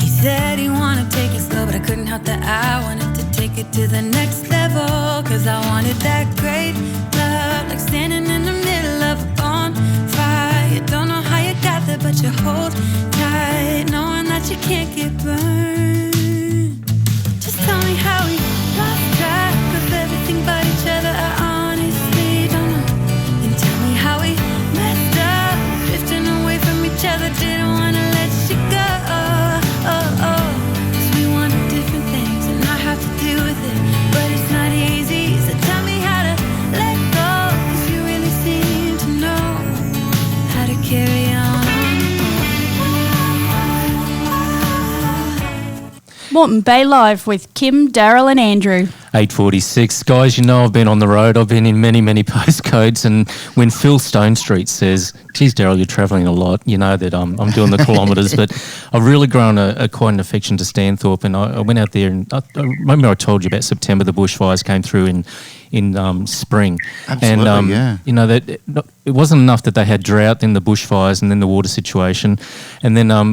He said he wanted to take it slow, but I couldn't help that I wanted to take it to the next level. Cause I wanted that great love, like standing in the middle of a bonfire. Don't know how you got there, but you hold tight, knowing that you can't get burned. Just tell me how we lost track of everything but each other. I honestly don't know. And tell me how we messed up, drifting away from each other. Didn't want to let you go. Cause we wanted different things, and I have to deal with it, but it's not easy. So tell me how to let go, cause you really seem to know how to carry on. Moreton Bay Live with Kim, Daryl and Andrew. 8:46. Guys, you know I've been on the road. I've been in many, many postcodes, and when Phil Stone Street says, geez, Daryl, you're travelling a lot, you know that I'm doing the kilometres, but I've really grown quite an affection to Stanthorpe, and I went out there, and I remember I told you about September, the bushfires came through in spring. Absolutely, and, yeah. You know, that it wasn't enough that they had drought, then the bushfires, and then the water situation. And then I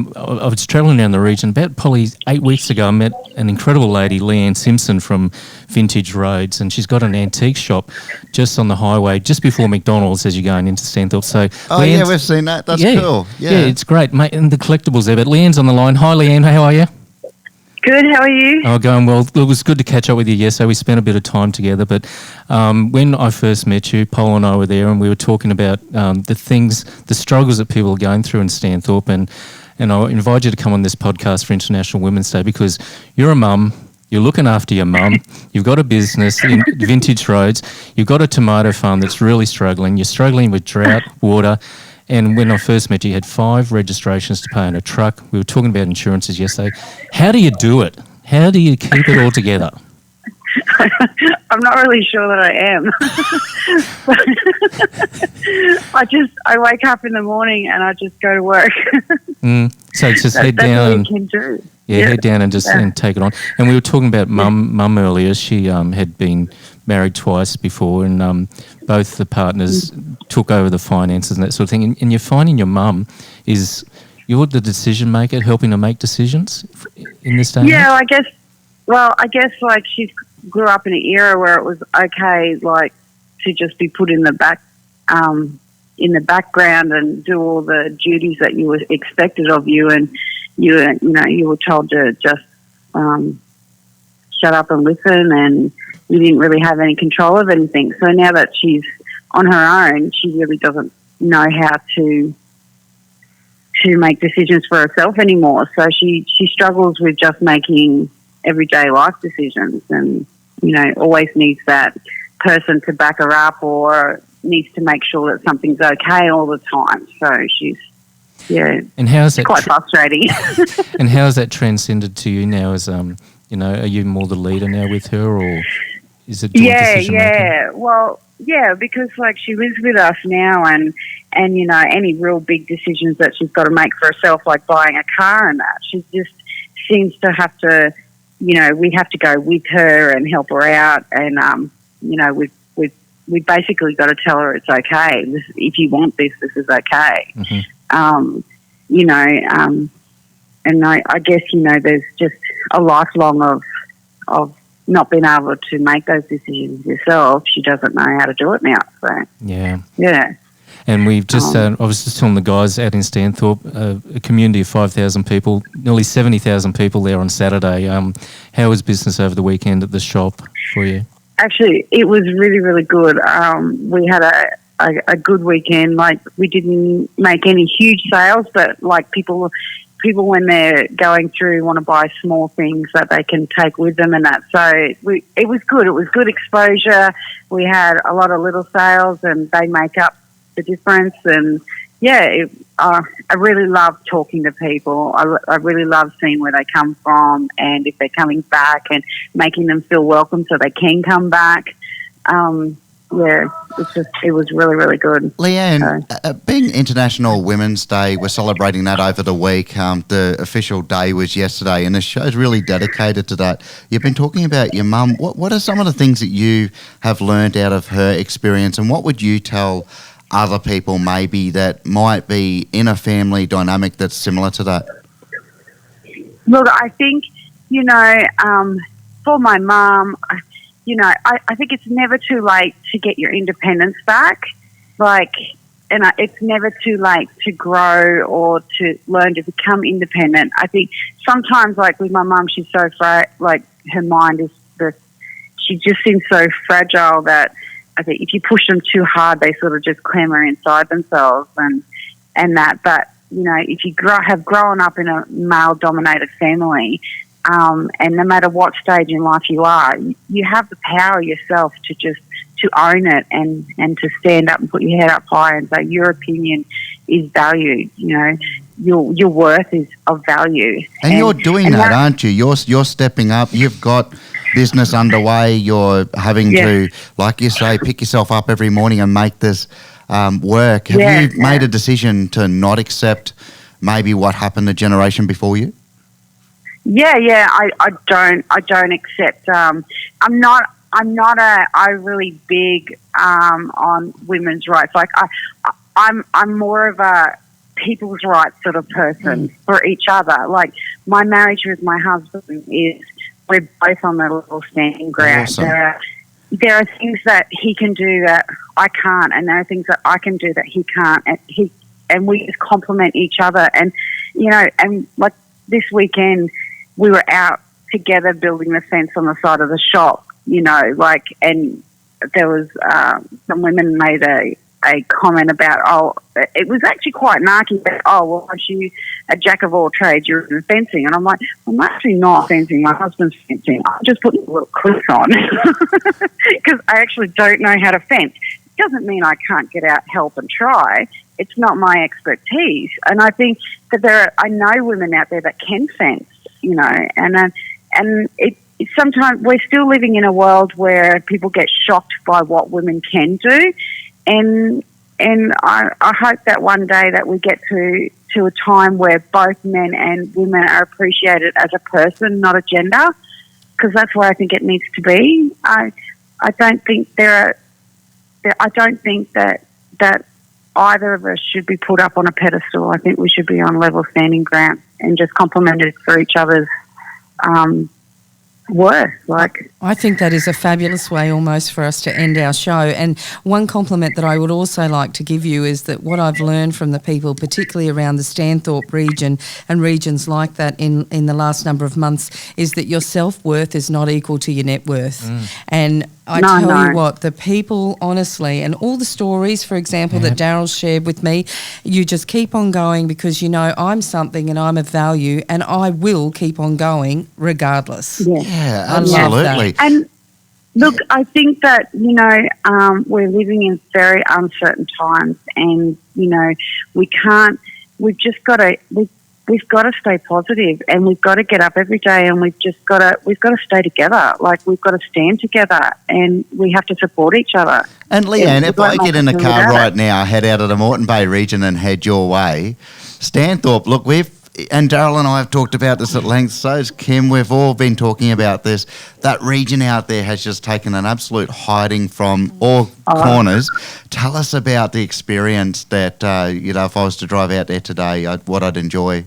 was travelling around the region. About probably 8 weeks ago, I met an incredible lady, Leanne Simpson from Vintage Roads, and she's got an antique shop just on the highway, just before McDonald's as you're going into Stanthorpe. So, yeah, we've seen that. That's cool. Yeah, it's great, mate. And the collectibles there. But Leanne's on the line. Hi, Leanne. How are you? Good, how are you? Oh, going well. It was good to catch up with you yesterday. We spent a bit of time together, but when I first met you, Paul and I were there, and we were talking about the struggles that people are going through in Stanthorpe, and I invite you to come on this podcast for International Women's Day because you're a mum, you're looking after your mum, you've got a business in Vintage Roads, you've got a tomato farm that's really struggling, you're struggling with drought, water. And when I first met you, you had 5 registrations to pay on a truck. We were talking about insurances yesterday. How do you do it? How do you keep it all together? I'm not really sure that I am. I wake up in the morning and I just go to work. So it's just head that's down. all And, you can do. head down and just and take it on. And we were talking about mum earlier. She had been married twice before, and both the partners took over the finances and that sort of thing. And you're finding your mum is you're the decision maker, helping her make decisions in this day. Yeah, I guess. Well, I guess like she grew up in an era where it was okay, like to just be put in the background and do all the duties that you were expected of you, and you were told to just shut up and listen, and you didn't really have any control of anything. So now that she's on her own, she really doesn't know how to make decisions for herself anymore. So she struggles with just making everyday life decisions, and always needs that person to back her up, or needs to make sure that something's okay all the time. So she's and how's that quite frustrating. And how has that transcended to you now? As are you more the leader now with her, or is it joint decision making? Well, because like she lives with us now, and any real big decisions that she's got to make for herself, like buying a car and that, she just seems to have to, we have to go with her and help her out, and we basically got to tell her it's okay. If you want this is okay. Mm-hmm. And I guess there's just a lifelong of not being able to make those decisions yourself. She doesn't know how to do it now. So yeah. And we've just, I was just telling the guys out in Stanthorpe, a community of 5,000 people, nearly 70,000 people there on Saturday. How was business over the weekend at the shop for you? Actually, it was really, really good. We had a good weekend. Like, we didn't make any huge sales, but like people people when they're going through want to buy small things that they can take with them and that. So it was good. It was good exposure. We had a lot of little sales and they make up the difference. And yeah, I really love talking to people. I really love seeing where they come from and if they're coming back and making them feel welcome so they can come back. Yeah, it was really, really good. Leanne, being International Women's Day, we're celebrating that over the week. The official day was yesterday, and the show's really dedicated to that. You've been talking about your mum. What are some of the things that you have learned out of her experience, and what would you tell other people maybe that might be in a family dynamic that's similar to that? Look, I think, for my mum, I think it's never too late to get your independence back. It's never too late to grow or to learn to become independent. I think sometimes, with my mum, she's so her mind is she just seems so fragile that I think if you push them too hard, they sort of just clamor inside themselves and that. But if you have grown up in a male-dominated family. And no matter what stage in life you are, you have the power yourself to own it and to stand up and put your head up high and say your opinion is valued. Your worth is of value. And you're doing that, aren't you? You're stepping up. You've got business underway. You're having to, like you say, pick yourself up every morning and make this work. Have you made a decision to not accept maybe what happened the generation before you? Yeah. I don't accept. I'm not a really big on women's rights. I'm more of a people's rights sort of person for each other. Like my marriage with my husband is we're both on the level standing ground. Awesome. There are things that he can do that I can't, and there are things that I can do that he can't, and we just complement each other. And and like this weekend. We were out together building the fence on the side of the shop, and there was some women made a comment about, it was actually quite narky, but, aren't you a jack of all trades, you're in fencing? And I'm like, I'm actually not fencing, my husband's fencing. I'm just putting little clips on because I actually don't know how to fence. It doesn't mean I can't get out, help and try. It's not my expertise. And I think that I know women out there that can fence. And it sometimes we're still living in a world where people get shocked by what women can do, and I hope that one day that we get to a time where both men and women are appreciated as a person, not a gender, because that's where I think it needs to be. I don't think I don't think that either of us should be put up on a pedestal. I think we should be on level standing ground and just complimented for each other's worth. I think that is a fabulous way almost for us to end our show. And one compliment that I would also like to give you is that what I've learned from the people, particularly around the Stanthorpe region and regions like that in the last number of months, is that your self-worth is not equal to your net worth. And I tell you what, the people, honestly, and all the stories, for example, that Darryl shared with me, you just keep on going because I'm something and I'm of value and I will keep on going regardless. Yeah, absolutely. And look, I think that, we're living in very uncertain times and, we've got to stay positive and we've got to get up every day and we've got to stay together. We've got to stand together and we have to support each other. And Leanne, if I get in the car right now, head out of the Moreton Bay region and head your way, Stanthorpe, look, and Darryl and I have talked about this at length, so's Kim, we've all been talking about this. That region out there has just taken an absolute hiding from all corners. Tell us about the experience that, if I was to drive out there today, what I'd enjoy.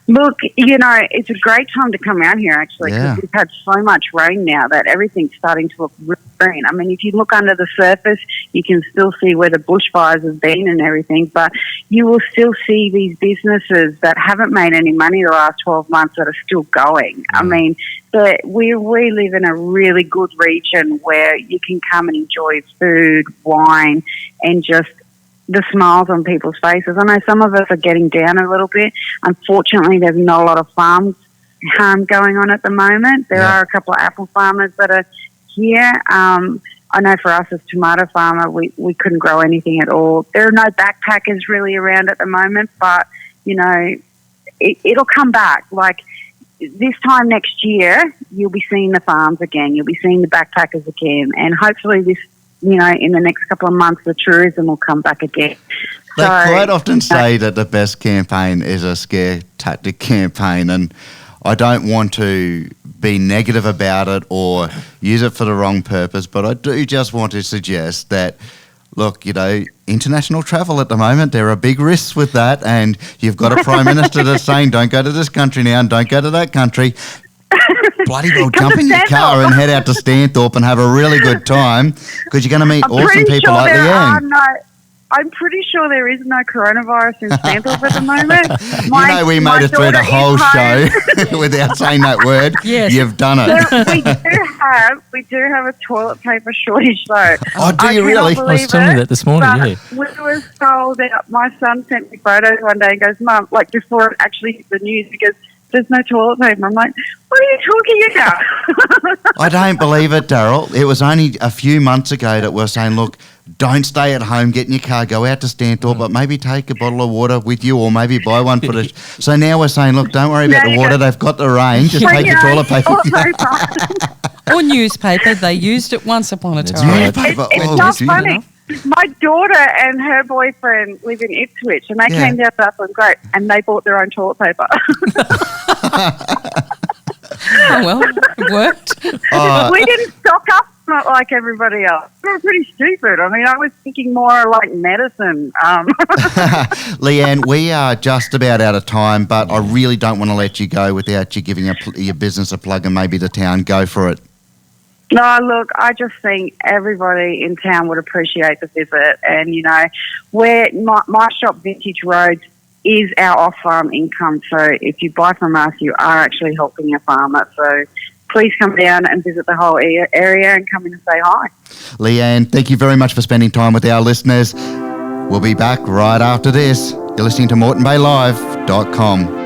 Look, it's a great time to come out here, actually, because we've had so much rain now that everything's starting to look really green. I mean, if you look under the surface, you can still see where the bushfires have been and everything, but you will still see these businesses that haven't made any money the last 12 months that are still going. I mean, we live in a really good region where you can come and enjoy food, wine, and just the smiles on people's faces. I know some of us are getting down a little bit. Unfortunately, there's not a lot of farm going on at the moment. There are a couple of apple farmers that are here. I know for us as tomato farmer, we couldn't grow anything at all. There are no backpackers really around at the moment, but, you know, it'll come back. Like this time next year, you'll be seeing the farms again. You'll be seeing the backpackers again. And hopefully this, you know, in the next couple of months, the tourism will come back again. They quite often say that the best campaign is a scare tactic campaign, and I don't want to be negative about it or use it for the wrong purpose, but I do just want to suggest that, look, you know, international travel at the moment, there are big risks with that, and you've got a Prime Minister that's saying, don't go to this country now and don't go to that country. Bloody well, jump in your car and head out to Stanthorpe and have a really good time, because you're going to meet awesome people like Leanne. I'm pretty sure there is no coronavirus in Stanthorpe at the moment. We made it through the whole show without saying that word. Yes. You've done it. We do have a toilet paper shortage, though. Oh, do you really? I was telling you that this morning, yeah. We were sold out. My son sent me photos one day and goes, Mum, like before it actually hit the news, he goes, there's no toilet paper. I'm like, what are you talking about? I don't believe it, Daryl. It was only a few months ago that we're saying, look, don't stay at home, get in your car, go out to Stanthorpe, but maybe take a bottle of water with you or maybe buy one for the... So now we're saying, look, don't worry about the water. They've got the rain. Just take your toilet paper. Or newspaper. They used it once upon a time. It's not funny. My daughter and her boyfriend live in Ipswich, and they came down to us on Great, and they bought their own toilet paper. Oh, well, it worked. We didn't stock up not like everybody else. We were pretty stupid. I mean, I was thinking more like medicine. Leanne, we are just about out of time, but I really don't want to let you go without you giving your business a plug and maybe the town. Go for it. No, look, I just think everybody in town would appreciate the visit. And, you know, my shop, Vintage Roads, is our off-farm income. So if you buy from us, you are actually helping a farmer. So please come down and visit the whole area and come in and say hi. Leanne, thank you very much for spending time with our listeners. We'll be back right after this. You're listening to MoretonBayLive.com.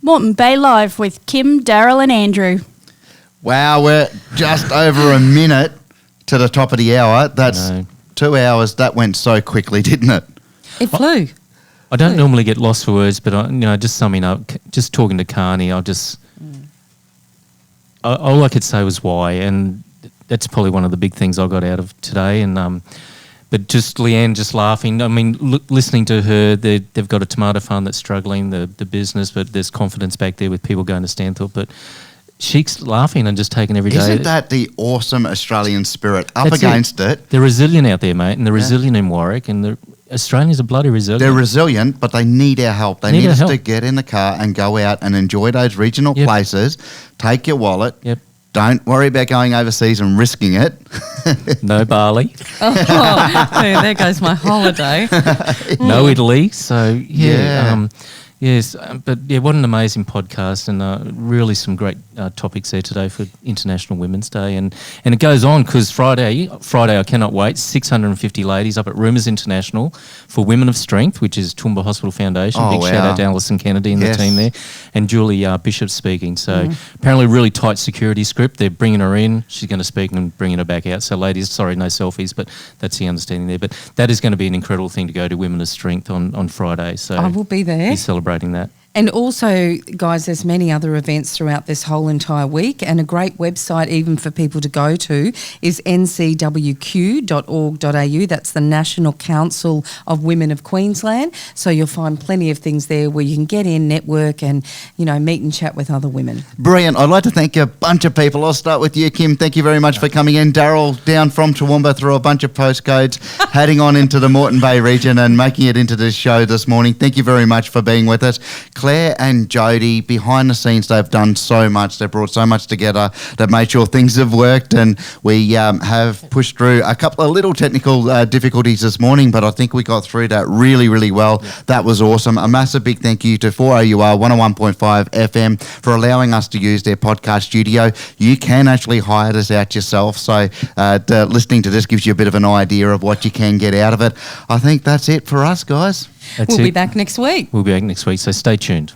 Moreton Bay Live with Kim, Daryl and Andrew. Wow, we're just over a minute to the top of the hour. That's 2 hours. That went so quickly, didn't it? It flew. I don't normally get lost for words, but just summing up, just talking to Carney, all I could say was why, and that's probably one of the big things I got out of today. And but just Leanne just laughing. I mean, listening to her, they've got a tomato farm that's struggling, the business, but there's confidence back there with people going to Stanthorpe. But she's laughing and just taking every day. Isn't that the awesome Australian spirit? Up That's against it. They're resilient out there, mate, and they're resilient in Warwick, and Australians are bloody resilient. They're resilient, but they need our help. They Need need our us help. to get in the car and go out and enjoy those regional Yep. places. Take your wallet. Yep. Don't worry about going overseas and risking it. No Bali, There goes my holiday. no Italy. So Yeah. yes, but what an amazing podcast, and really some great topics there today for International Women's Day, and it goes on because Friday I cannot wait. 650 ladies up at Rumours International for Women of Strength, which is Toowoomba Hospital Foundation. Oh, Big shout wow. out to Alison Kennedy and Yes. the team there, and Julie Bishop speaking. So apparently, really tight security script. They're bringing her in. She's going to speak and bringing her back out. So, ladies, sorry, no selfies, but that's the understanding there. But that is going to be an incredible thing to go to Women of Strength on Friday. So I will be there. Be celebrating that. And also, guys, there's many other events throughout this whole entire week, and a great website even for people to go to is ncwq.org.au. That's the National Council of Women of Queensland. So you'll find plenty of things there where you can get in, network, and, you know, meet and chat with other women. Brilliant. I'd like to thank a bunch of people. I'll start with you, Kim. Thank you very much for coming in. Daryl, down from Toowoomba through a bunch of postcodes, heading on into the Moreton Bay region and making it into this show this morning. Thank you very much for being with us. Claire and Jody, behind the scenes, they've done so much. They've brought so much together. They've made sure things have worked, and we have pushed through a couple of little technical difficulties this morning, but I think we got through that really, really well. Yeah. That was awesome. A massive big thank you to 4OUR 101.5 FM for allowing us to use their podcast studio. You can actually hire this out yourself, so listening to this gives you a bit of an idea of what you can get out of it. I think that's it for us, guys. We'll be back next week. We'll be back next week, so stay tuned.